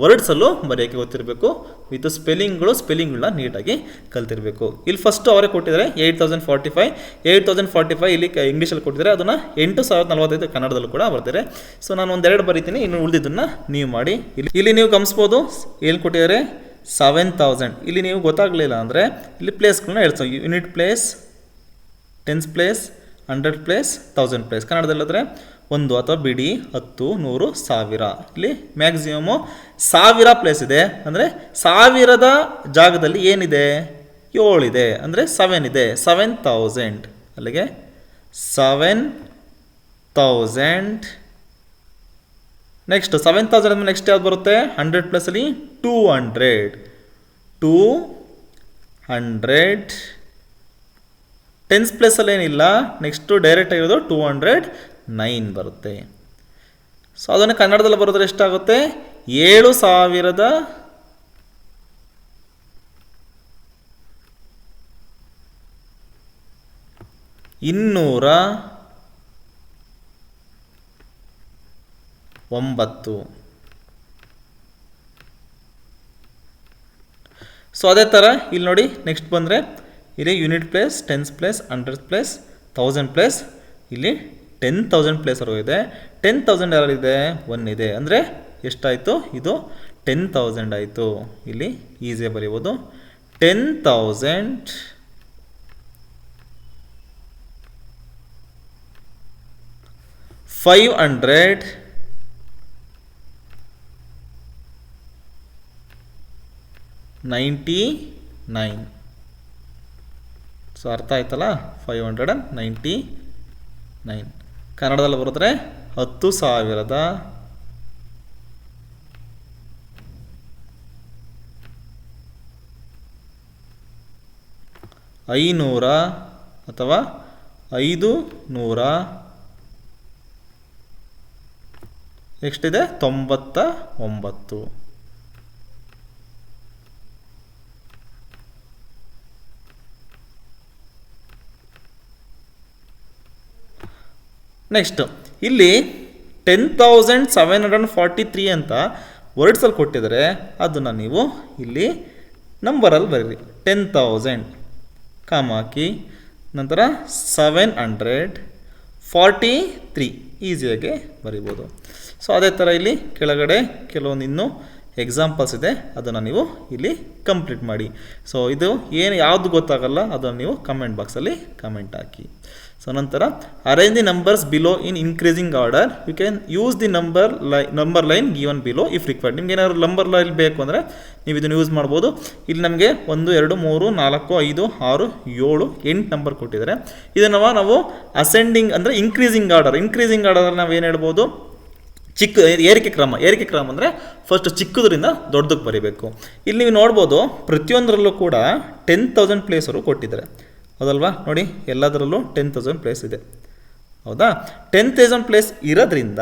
ವರ್ಡ್ಸಲ್ಲೂ ಬರೆಯೋಕ್ಕೆ ಗೊತ್ತಿರಬೇಕು. ವಿತ್ ಸ್ಪೆಲ್ಲಿಂಗ್ಗಳನ್ನ ನೀಟಾಗಿ ಕಲ್ತಿರಬೇಕು. ಇಲ್ಲಿ ಫಸ್ಟು ಅವರೇ ಕೊಟ್ಟಿದ್ದಾರೆ 8045 ಇಲ್ಲಿ ಇಂಗ್ಲೀಷಲ್ಲಿ ಕೊಟ್ಟಿದ್ದಾರೆ, ಅದನ್ನು 8045 ಕನ್ನಡದಲ್ಲೂ ಕೂಡ ಬರ್ತಾರೆ. ಸೊ ನಾನು ಒಂದೆರಡು ಬರೀತೀನಿ, ಇನ್ನು ಉಳಿದಿದ್ದನ್ನು ನೀವು ಮಾಡಿ. ಇಲ್ಲಿ ನೀವು ಗಮನಿಸ್ಬೋದು ಏನು ಕೊಟ್ಟಿದ್ದಾರೆ 7000. ಇಲ್ಲಿ ನೀವು ಗೊತ್ತಾಗಲಿಲ್ಲ ಅಂದರೆ ಇಲ್ಲಿ ಪ್ಲೇಸ್ಗಳನ್ನ ಹೇಳ್ತೀವಿ. Unit place, tens place, 100 place, 1000 place. ಕನ್ನಡದಲ್ಲಿದ್ರೆ 1 ಅಥವಾ ಬಿಡಿ 10 100 1000. ಇಲ್ಲಿ ಮ್ಯಾಕ್ಸಿಮಮು 1000 ಪ್ಲೇಸ್ ಇದೆ. ಅಂದರೆ 1000ದ ಜಾಗದಲ್ಲಿ ಏನಿದೆ 7 ಇದೆ, ಅಂದರೆ 7 ಇದೆ. 7000 ಅಲ್ಲಿಗೆ 7000. ನೆಕ್ಸ್ಟ್ 7000 ನೆಕ್ಸ್ಟ್ ಯಾವ್ದು ಬರುತ್ತೆ? 100 ಪ್ಲಸಲ್ಲಿ 200. ಟೆನ್ಸ್ ಪ್ಲೇಸಲ್ಲಿ ಏನಿಲ್ಲ, ನೆಕ್ಸ್ಟು ಡೈರೆಕ್ಟ್ ಆಗಿರೋದು 200. 9 ಬರುತ್ತೆ. ಸೊ ಅದನ್ನು ಕನ್ನಡದಲ್ಲಿ ಬರೋದ್ರೆ ಎಷ್ಟಾಗುತ್ತೆ? 7,209. ಸೊ ಅದೇ ಥರ ಇಲ್ಲಿ ನೋಡಿ, ನೆಕ್ಸ್ಟ್ ಬಂದರೆ ಇಲ್ಲಿ unit place, tens place, hundreds place, 1000 place, ಇಲ್ಲಿ 10,000 ಪ್ಲೇಸ್ವರೆಗೂ ಇದೆ. 10,000 ಯಾರಿದೆ? 1 ಇದೆ. ಅಂದರೆ ಎಷ್ಟಾಯಿತು? ಇದು 10,000 ಆಯಿತು. ಇಲ್ಲಿ ಈಸಿಯಾಗಿ ಬರೀಬೋದು. 10,599. ಸೊ ಅರ್ಥ ಆಯ್ತಲ್ಲ? 599. ಕನ್ನಡದಲ್ಲಿ ಬರೆದ್ರೆ 10,000 500 ಅಥವಾ 500. ನೆಕ್ಸ್ಟ್ ಇದೆ 99. ನೆಕ್ಸ್ಟ್ ಇಲ್ಲಿ 10,743 ಅಂತ ವರ್ಡ್ಸಲ್ಲಿ ಕೊಟ್ಟಿದ್ದಾರೆ. ಅದನ್ನು ನೀವು ಇಲ್ಲಿ ನಂಬರಲ್ಲಿ ಬರೀರಿ. 10,000 ಹಾಕಿ, ನಂತರ 743 ಈಸಿಯಾಗಿ ಬರಿಬೋದು. ಸೊ ಅದೇ ಥರ ಇಲ್ಲಿ ಕೆಳಗಡೆ ಕೆಲವೊಂದು ಇನ್ನೂ ಎಕ್ಸಾಂಪಲ್ಸ್ ಇದೆ, ಅದನ್ನು ನೀವು ಇಲ್ಲಿ ಕಂಪ್ಲೀಟ್ ಮಾಡಿ. ಸೊ ಇದು ಏನು ಯಾವುದು ಗೊತ್ತಾಗಲ್ಲ ಅದನ್ನು ನೀವು ಕಮೆಂಟ್ ಬಾಕ್ಸಲ್ಲಿ ಕಮೆಂಟ್ ಹಾಕಿ. ಸೊ ನಂತರ arrange the numbers below in increasing order. You can use the number line given below if required. ನಿಮ್ಗೆ ಏನಾದ್ರು ನಂಬರ್ ಲೈನ್ ಬೇಕು ಅಂದರೆ ನೀವು ಇದನ್ನು ಯೂಸ್ ಮಾಡ್ಬೋದು. ಇಲ್ಲಿ ನಮಗೆ 1, 2, 3, 4, 5, 6, 7, 8 ನಂಬರ್ ಕೊಟ್ಟಿದ್ದಾರೆ. ಇದನ್ನು ನಾವು ಅಸೆಂಡಿಂಗ್ ಅಂದರೆ ಇನ್ಕ್ರೀಸಿಂಗ್ ಆರ್ಡರ್. ಇನ್ಕ್ರೀಸಿಂಗ್ ಆರ್ಡರ್ ನಾವು ಏನು ಹೇಳ್ಬೋದು? ಏರಿಕೆ ಕ್ರಮ ಅಂದರೆ ಫಸ್ಟ್ ಚಿಕ್ಕದ್ರಿಂದ ದೊಡ್ಡದಕ್ಕೆ ಬರೀಬೇಕು. ಇಲ್ಲಿ ನೀವು ನೋಡ್ಬೋದು ಪ್ರತಿಯೊಂದರಲ್ಲೂ ಕೂಡ 10,000 ಪ್ಲೇಸರು ಕೊಟ್ಟಿದ್ದಾರೆ, ಹೌದಲ್ವಾ? ನೋಡಿ ಎಲ್ಲದರಲ್ಲೂ 10,000 ಪ್ಲೇಸ್ ಇದೆ, ಹೌದಾ? 10,000 ಪ್ಲೇಸ್ ಇರೋದ್ರಿಂದ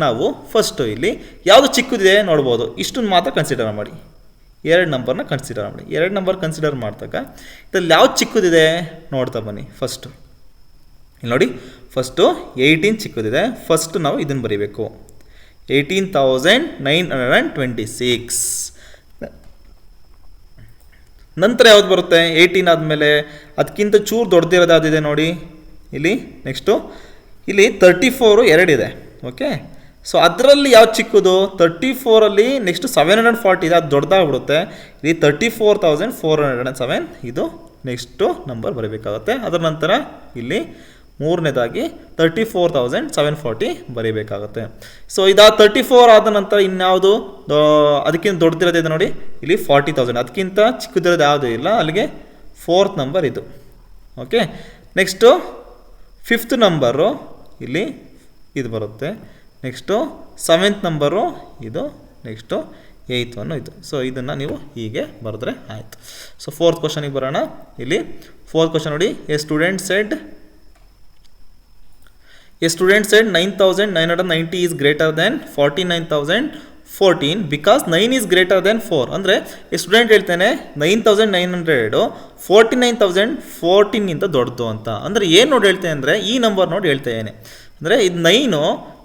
ನಾವು ಫಸ್ಟು ಇಲ್ಲಿ ಯಾವುದು ಚಿಕ್ಕದಿದೆ ನೋಡ್ಬೋದು. ಇಷ್ಟನ್ನು ಮಾತ್ರ ಕನ್ಸಿಡರ್ ಮಾಡಿ. 2 ನಂಬರ್ನ ಕನ್ಸಿಡರ್ ಮಾಡಿ. 2 ನಂಬರ್ ಕನ್ಸಿಡರ್ ಮಾಡಿದಾಗ ಇದರಲ್ಲಿ ಯಾವ್ದು ಚಿಕ್ಕದಿದೆ ನೋಡ್ತಾ ಬನ್ನಿ. ಫಸ್ಟು ಇಲ್ಲಿ ನೋಡಿ, ಫಸ್ಟು 18 ಚಿಕ್ಕದಿದೆ. ಫಸ್ಟ್ ನಾವು ಇದನ್ನು ಬರೀಬೇಕು, 18,926. ನಂತರ ಯಾವ್ದು ಬರುತ್ತೆ? 18 ಆದಮೇಲೆ ಅದಕ್ಕಿಂತ ಚೂರು ದೊಡ್ಡದಿರೋದು ಯಾವುದಿದೆ ನೋಡಿ ಇಲ್ಲಿ. ನೆಕ್ಸ್ಟು ಇಲ್ಲಿ 34 2 ಇದೆ, ಓಕೆ. ಸೊ ಅದರಲ್ಲಿ ಯಾವ್ದು ಚಿಕ್ಕದು? 34ಅಲ್ಲಿ ನೆಕ್ಸ್ಟ್ 740 ಇದೆ, ಅದು ದೊಡ್ಡದಾಗ್ಬಿಡುತ್ತೆ. ಇಲ್ಲಿ 34,407 ಇದು ನೆಕ್ಸ್ಟು ನಂಬರ್ ಬರೀಬೇಕಾಗುತ್ತೆ. ಅದರ ನಂತರ ಇಲ್ಲಿ ಮೂರನೇದಾಗಿ 34,740 ಬರೀಬೇಕಾಗುತ್ತೆ. ಸೊ ಇದಾದ 34 ಆದ ನಂತರ ಇನ್ಯಾವುದು ಅದಕ್ಕಿಂತ ದೊಡ್ಡದಿರೋದಿದೆ ನೋಡಿ, ಇಲ್ಲಿ 40,000. ಅದಕ್ಕಿಂತ ಚಿಕ್ಕದಿರೋದು ಯಾವುದೂ ಇಲ್ಲ, ಅಲ್ಲಿಗೆ 4th ನಂಬರ್ ಇದು, ಓಕೆ. ನೆಕ್ಸ್ಟು 5th ನಂಬರು ಇಲ್ಲಿ ಇದು ಬರುತ್ತೆ. ನೆಕ್ಸ್ಟು 7th ನಂಬರು ಇದು, ನೆಕ್ಸ್ಟು 8th ಒನ್ನು ಇದು. ಸೊ ಇದನ್ನು ನೀವು ಹೀಗೆ ಬರೆದ್ರೆ ಆಯಿತು. ಸೊ 4th ಕ್ವಶನಿಗೆ ಬರೋಣ. ಇಲ್ಲಿ 4th ಕ್ವಶನ್ ನೋಡಿ, A student shed 9,990 is greater than 49,014 because 9 is greater than 4. ಅಂದರೆ ಈ ಸ್ಟೂಡೆಂಟ್ ಹೇಳ್ತಾನೆ 9,900 49,014 ಇಂದ ದೊಡ್ಡದು ಅಂತ. ಅಂದರೆ ಏನು ನೋಡಿ ಹೇಳ್ತೇನೆ ಅಂದರೆ ಈ ನಂಬರ್ ನೋಡಿ ಹೇಳ್ತಾ ಇದ್ದೇನೆ. ಅಂದರೆ ಇದು 9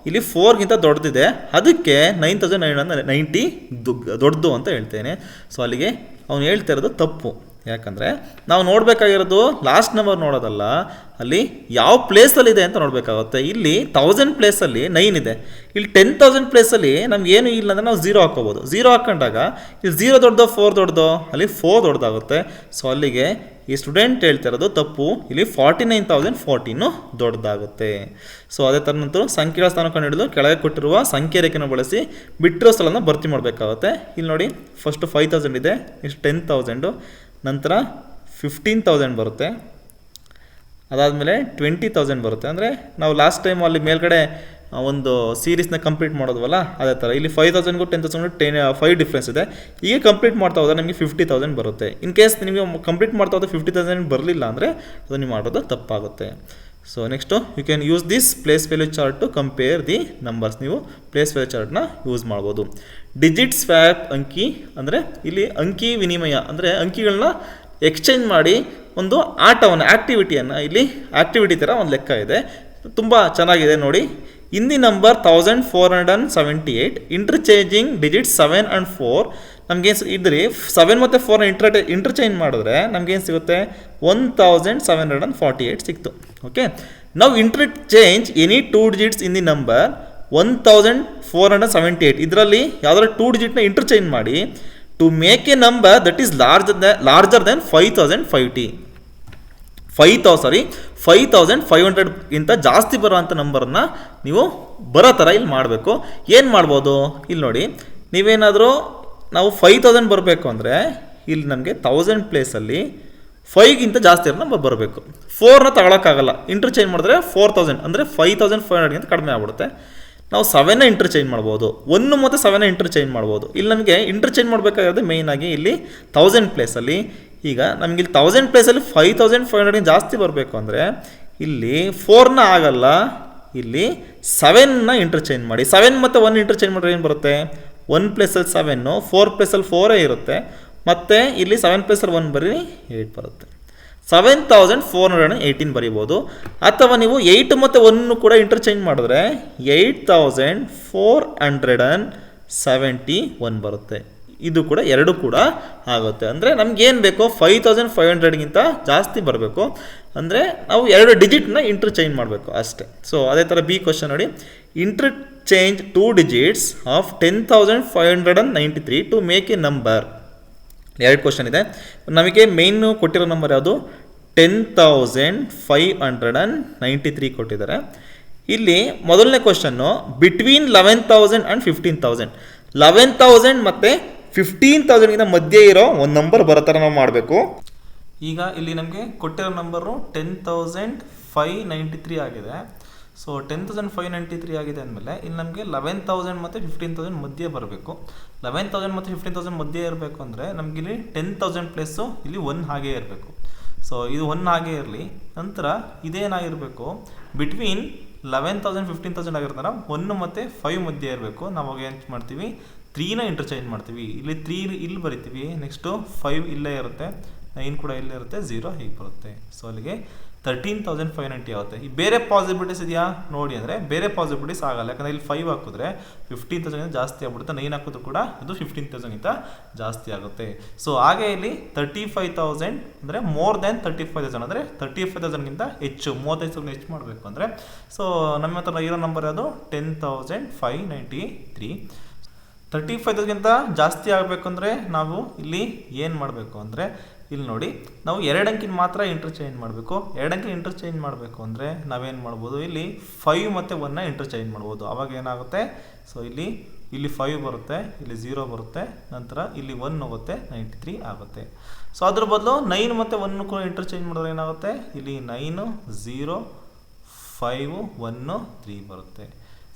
ಇಲ್ಲಿ 4ಗಿಂತ ದೊಡ್ಡದಿದೆ, ಅದಕ್ಕೆ 9,990 ದೊಡ್ಡದು ಅಂತ ಹೇಳ್ತೇನೆ. ಸೊ ಅಲ್ಲಿಗೆ ಅವನು ಹೇಳ್ತಾ ಇರೋದು ತಪ್ಪು. ಯಾಕಂದರೆ ನಾವು ನೋಡಬೇಕಾಗಿರೋದು ಲಾಸ್ಟ್ ನಂಬರ್ ನೋಡೋದಲ್ಲ, ಅಲ್ಲಿ ಯಾವ ಪ್ಲೇಸಲ್ಲಿದೆ ಅಂತ ನೋಡಬೇಕಾಗುತ್ತೆ. ಇಲ್ಲಿ 1000 ಪ್ಲೇಸಲ್ಲಿ 9 ಇದೆ, ಇಲ್ಲಿ 10,000 ಪ್ಲೇಸಲ್ಲಿ ನಮ್ಗೆ ಏನು ಇಲ್ಲ ಅಂದರೆ ನಾವು 0 ಹಾಕ್ಕೋಬೋದು. 0 ಹಾಕ್ಕೊಂಡಾಗ ಇಲ್ಲಿ 0 ದೊಡ್ಡದೋ 4 ದೊಡ್ಡದೋ? ಅಲ್ಲಿ 4 ದೊಡ್ಡದಾಗುತ್ತೆ. ಸೊ ಅಲ್ಲಿಗೆ ಈ ಸ್ಟೂಡೆಂಟ್ ಹೇಳ್ತಿರೋದು ತಪ್ಪು. ಇಲ್ಲಿ 49,014 ದೊಡ್ಡದಾಗುತ್ತೆ. ಸೊ ಅದೇ ಥರ ನಂತರ ಸಂಖ್ಯೆಗಳ ಸ್ಥಾನ ಕಂಡುಹಿಡಿದು ಕೆಳಗೆ ಕೊಟ್ಟಿರುವ ಸಂಖ್ಯೆ ರೇಖೆಯನ್ನು ಬಳಸಿ ಬಿಟ್ಟಿರೋ ಸ್ಥಳನ ಭರ್ತಿ ಮಾಡಬೇಕಾಗುತ್ತೆ. ಇಲ್ಲಿ ನೋಡಿ, ಫಸ್ಟು 5,000 ಇದೆ, ನೆಕ್ಸ್ಟ್ 10,000, ನಂತರ 15,000 ಬರುತ್ತೆ, ಅದಾದಮೇಲೆ 20,000 ಬರುತ್ತೆ. ಅಂದರೆ ನಾವು ಲಾಸ್ಟ್ ಟೈಮ್ ಅಲ್ಲಿ ಮೇಲ್ಗಡೆ ಒಂದು ಸೀರೀಸ್ನ ಕಂಪ್ಲೀಟ್ ಮಾಡೋದ್ವಲ್ಲ, ಅದೇ ಥರ ಇಲ್ಲಿ 5,000ಗೂ 10,000 5 ಡಿಫ್ರೆನ್ಸ್ ಇದೆ. ಈಗ ಕಂಪ್ಲೀಟ್ ಮಾಡ್ತಾ ಹೋದ್ರೆ ನಿಮಗೆ 50,000 ಬರುತ್ತೆ. ಇನ್ ಕೇಸ್ ನಿಮಗೆ ಕಂಪ್ಲೀಟ್ ಮಾಡ್ತಾ ಹೋದ್ರೆ 50,000 ಬರಲಿಲ್ಲ ಅಂದರೆ ಅದು ನೀವು ಮಾಡೋದು ತಪ್ಪಾಗುತ್ತೆ. So next you can use this place value chart to compare the numbers. ನೀವು ಪ್ಲೇಸ್ ವ್ಯಾಲ್ಯೂ ಚಾರ್ಟ್ನ ಯೂಸ್ ಮಾಡ್ಬೋದು. ಡಿಜಿಟ್ ಸ್ವ್ಯಾಪ್ ಅಂಕಿ ಅಂದರೆ ಇಲ್ಲಿ ಅಂಕಿ ವಿನಿಮಯ ಅಂದರೆ ಅಂಕಿಗಳನ್ನ ಎಕ್ಸ್ಚೇಂಜ್ ಮಾಡಿ ಒಂದು ಆಟವನ್ನು ಆ್ಯಕ್ಟಿವಿಟಿಯನ್ನು, ಇಲ್ಲಿ ಆ್ಯಕ್ಟಿವಿಟಿ ಥರ ಒಂದು ಲೆಕ್ಕ ಇದೆ, ತುಂಬ ಚೆನ್ನಾಗಿದೆ ನೋಡಿ. ಇನ್ the number 1478 interchanging digit 7 and 4 ನಮಗೇನು ಇದ್ರಿ 7 ಮತ್ತು 4ನ ಇಂಟರ್ಚೇಂಜ್ ಮಾಡಿದ್ರೆ ನಮಗೇನು ಸಿಗುತ್ತೆ 1748 ಸಿಕ್ತು. ಓಕೆ, ನಾವು interchange any 2 digits in the number 1478 ಇದರಲ್ಲಿ ಯಾವ್ದಾದ್ರು 2 ಡಿಜಿಟ್ನ ಇಂಟರ್ಚೇಂಜ್ ಮಾಡಿ to make a number that is larger than 5500 ಗಿಂತ ಜಾಸ್ತಿ ಬರೋವಂಥ ನಂಬರನ್ನು ನೀವು ಬರೋ ಥರ ಇಲ್ಲಿ ಮಾಡಬೇಕು. ಏನು ಮಾಡ್ಬೋದು ಇಲ್ಲಿ ನೋಡಿ, ನೀವೇನಾದರೂ ನಾವು 5000 ಬರಬೇಕು ಅಂದರೆ ಇಲ್ಲಿ ನಮಗೆ 1000 ಪ್ಲೇಸಲ್ಲಿ 5ಗಿಂತ ಜಾಸ್ತಿ ಇರೋ ನಂಬರ್ ಬರಬೇಕು. 4ನ ತಗೊಳಕ್ಕಾಗಲ್ಲ, ಇಂಟರ್ಚೇಂಜ್ ಮಾಡಿದ್ರೆ 4000 ಅಂದರೆ 5500ಗಿಂತ ಕಡಿಮೆ ಆಗ್ಬಿಡುತ್ತೆ. ನಾವು 7ನ ಇಂಟರ್ಚೇಂಜ್ ಮಾಡ್ಬೋದು, 1 ಮತ್ತು 7ನ ಇಂಟರ್ಚೇಂಜ್ ಮಾಡ್ಬೋದು. ಇಲ್ಲಿ ನಮಗೆ ಇಂಟರ್ಚೇಂಜ್ ಮಾಡಬೇಕಾಗಿರೋದು ಮೇಯ್ನಾಗಿ ಇಲ್ಲಿ 1000 ಪ್ಲೇಸಲ್ಲಿ. ಈಗ ನಮ್ಗೆ ಇಲ್ಲಿ 1000 ಪ್ಲೇಸಲ್ಲಿ 5500 ಜಾಸ್ತಿ ಬರಬೇಕು ಅಂದರೆ ಇಲ್ಲಿ 4ನ ಆಗಲ್ಲ, ಇಲ್ಲಿ 7ನ ಇಂಟರ್ಚೇಂಜ್ ಮಾಡಿ. 7 ಮತ್ತು 1 ಇಂಟರ್ಚೇಂಜ್ ಮಾಡಿದ್ರೆ ಏನು ಬರುತ್ತೆ, 1 ಪ್ಲೇಸಲ್ಲಿ 7, 4 ಪ್ಲೇಸಲ್ಲಿ 4 ಇರುತ್ತೆ, ಮತ್ತು ಇಲ್ಲಿ 7 ಪ್ಲೇಸಲ್ಲಿ 1 ಬರೀ 8 ಬರುತ್ತೆ. 7418 ಬರೀಬೋದು. ಅಥವಾ ನೀವು 8 ಮತ್ತು 1 ಕೂಡ ಇಂಟರ್ಚೇಂಜ್ ಮಾಡಿದ್ರೆ 8471 ಬರುತ್ತೆ. ಇದು ಕೂಡ 2 ಕೂಡ ಆಗುತ್ತೆ. ಅಂದರೆ ನಮಗೇನು ಬೇಕೋ 5500ಗಿಂತ ಜಾಸ್ತಿ ಬರಬೇಕು ಅಂದರೆ ನಾವು 2 ಡಿಜಿಟ್ನ ಇಂಟರ್ಚೇಂಜ್ ಮಾಡಬೇಕು ಅಷ್ಟೇ. ಸೊ ಅದೇ ಥರ ಬಿ ಕ್ವಶನ್ ನೋಡಿ, interchange 2 digits of 10,593 to make a number. 2 question ಇದೆ. ನಮಗೆ ಮೇಯ್ನು ಕೊಟ್ಟಿರೋ ನಂಬರ್ ಯಾವುದು 10,593 ಕೊಟ್ಟಿದ್ದಾರೆ. ಇಲ್ಲಿ ಮೊದಲನೇ ಕ್ವಶನ್ನು ಬಿಟ್ವೀನ್ 11,000 ಆ್ಯಂಡ್ 15,000. 11,000 ಮತ್ತು 15,000ಗಿಂತ ಮಧ್ಯೆ ಇರೋ ಒಂದು ನಂಬರ್ ಬರೋ ಥರ ನಾವು ಮಾಡಬೇಕು. ಈಗ ಇಲ್ಲಿ ನಮಗೆ ಕೊಟ್ಟಿರೋ ನಂಬರು 10,593 ಆಗಿದೆ. ಸೊ 10,593 ಆಗಿದೆ ಅಂದಮೇಲೆ ಇಲ್ಲಿ ನಮಗೆ 11,000 ಮತ್ತು 15,000 ಮಧ್ಯೆ ಬರಬೇಕು. 11,000 ಮತ್ತು 15,000 ಮಧ್ಯೆ ಇರಬೇಕು ಅಂದರೆ ನಮಗಿಲ್ಲಿ 10,000 ಪ್ಲೇಸು ಇಲ್ಲಿ 1 ಹಾಗೇ ಇರಬೇಕು. ಸೊ ಇದು 1 ಹಾಗೇ ಇರಲಿ. ನಂತರ ಇದೇನಾಗಿರಬೇಕು, ಬಿಟ್ವೀನ್ 11,000 15,000 ಆಗಿರ್ತಾರೆ 1 ಮತ್ತು 5 ಮಧ್ಯೆ ಇರಬೇಕು. ನಾವು ಏನು ಮಾಡ್ತೀವಿ, 3ನ ಇಂಟರ್ಚೇಂಜ್ ಮಾಡ್ತೀವಿ. ಇಲ್ಲಿ 3 ಇಲ್ಲಿ ಬರಿತೀವಿ, ನೆಕ್ಸ್ಟು 5 ಇಲ್ಲೇ ಇರುತ್ತೆ, 9 ಕೂಡ ಇಲ್ಲೇ ಇರುತ್ತೆ, 0 ಹೀಗೆ ಬರುತ್ತೆ. ಸೊ ಅಲ್ಲಿಗೆ 13,590 ಆಗುತ್ತೆ. ಈ ಬೇರೆ ಪಾಸಿಬಿಲಿಟೀಸ್ ಇದೆಯಾ ನೋಡಿ ಅಂದರೆ ಬೇರೆ ಪಾಸಿಬಿಲಿಟೀಸ್ ಆಗಲ್ಲ, ಯಾಕಂದರೆ ಇಲ್ಲಿ 5 ಹಾಕಿದ್ರೆ 15,000 ಜಾಸ್ತಿ ಆಗ್ಬಿಡುತ್ತೆ, 9 ಹಾಕಿದ್ರು ಕೂಡ ಅದು 15,000ಗಿಂತ ಜಾಸ್ತಿ ಆಗುತ್ತೆ. ಸೊ ಹಾಗೆ ಇಲ್ಲಿ 35,000 ಅಂದರೆ ಮೋರ್ ದೆನ್ 35,000 ಅಂದರೆ 35,000ಗಿಂತ ಹೆಚ್ಚು 35,000 ಹೆಚ್ಚು ಮಾಡಬೇಕು ಅಂದರೆ ಸೊ ನಮ್ಮ ಹತ್ರ ಇರೋ ನಂಬರ್ ಅದು 10,593. 35,000ಗಿಂತ ಜಾಸ್ತಿ ಆಗಬೇಕು ಅಂದರೆ ನಾವು ಇಲ್ಲಿ ಏನು ಮಾಡಬೇಕು ಅಂದರೆ ಇಲ್ಲಿ ನೋಡಿ, ನಾವು 2 ಅಂಕಿನ ಮಾತ್ರ ಇಂಟರ್ಚೇಂಜ್ ಮಾಡಬೇಕು. 2 ಅಂಕಿನ ಇಂಟರ್ಚೇಂಜ್ ಮಾಡಬೇಕು ಅಂದರೆ ನಾವೇನು ಮಾಡ್ಬೋದು, ಇಲ್ಲಿ 5 ಮತ್ತು 1ನ ಇಂಟರ್ಚೇಂಜ್ ಮಾಡ್ಬೋದು. ಆವಾಗ ಏನಾಗುತ್ತೆ, ಸೊ ಇಲ್ಲಿ 5 ಬರುತ್ತೆ, ಇಲ್ಲಿ 0 ಬರುತ್ತೆ, ನಂತರ ಇಲ್ಲಿ 1 ಹೋಗುತ್ತೆ, 93 ಆಗುತ್ತೆ. ಸೊ ಅದ್ರ ಬದಲು 9 ಮತ್ತು 1 ಕೂಡ ಇಂಟರ್ಚೇಂಜ್ ಮಾಡಿದ್ರೆ ಏನಾಗುತ್ತೆ, ಇಲ್ಲಿ 9 0 5 1 3 ಬರುತ್ತೆ.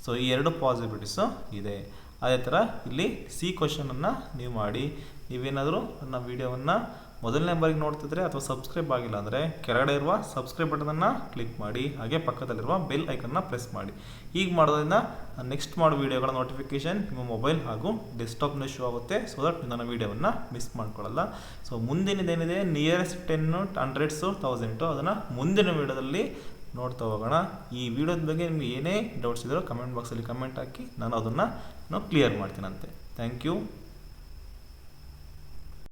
ಸೊ ಈ 2 ಪಾಸಿಬಿಲಿಟೀಸು ಇದೆ. ಅದೇ ಥರ ಇಲ್ಲಿ ಸಿ ಕ್ವಶನನ್ನು ನೀವು ಮಾಡಿ. ನೀವೇನಾದರೂ ನನ್ನ ವೀಡಿಯೋವನ್ನು ಮೊದಲನೇ ಬಾರಿಗೆ ನೋಡ್ತಿದ್ರೆ ಅಥವಾ ಸಬ್ಸ್ಕ್ರೈಬ್ ಆಗಿಲ್ಲ ಅಂದರೆ ಕೆಳಗಡೆ ಇರುವ ಸಬ್ಸ್ಕ್ರೈಬ್ ಬಟನನ್ನು ಕ್ಲಿಕ್ ಮಾಡಿ, ಹಾಗೆ ಪಕ್ಕದಲ್ಲಿರುವ ಬೆಲ್ ಐಕನ್ನ ಪ್ರೆಸ್ ಮಾಡಿ. ಹೀಗೆ ಮಾಡೋದ್ರಿಂದ ನೆಕ್ಸ್ಟ್ ಮಾಡೋ ವೀಡಿಯೋಗಳ ನೋಟಿಫಿಕೇಷನ್ ನಿಮ್ಮ ಮೊಬೈಲ್ ಹಾಗೂ ಡೆಸ್ಕ್ಟಾಪ್ನ ಶೋ ಆಗುತ್ತೆ. ಸೊ ದಟ್ ನನ್ನ ವೀಡಿಯೋವನ್ನು ಮಿಸ್ ಮಾಡ್ಕೊಳ್ಳಲ್ಲ. ಸೊ ಮುಂದಿನದೇನಿದೆ ನಿಯರೆಸ್ಟ್ 10 100s 1000 ಅದನ್ನು ಮುಂದಿನ ವೀಡಿಯೋದಲ್ಲಿ ನೋಡ್ತಾ ಹೋಗೋಣ. ಈ ವಿಡಿಯೋದ ಬಗ್ಗೆ ನಿಮಗೆ ಏನೇ ಡೌಟ್ಸ್ ಇದ್ದರೂ ಕಮೆಂಟ್ ಬಾಕ್ಸಲ್ಲಿ ಕಮೆಂಟ್ ಹಾಕಿ, ನಾನು ಅದನ್ನು ಕ್ಲಿಯರ್ ಮಾಡ್ತೀನಂತೆ. Thank you.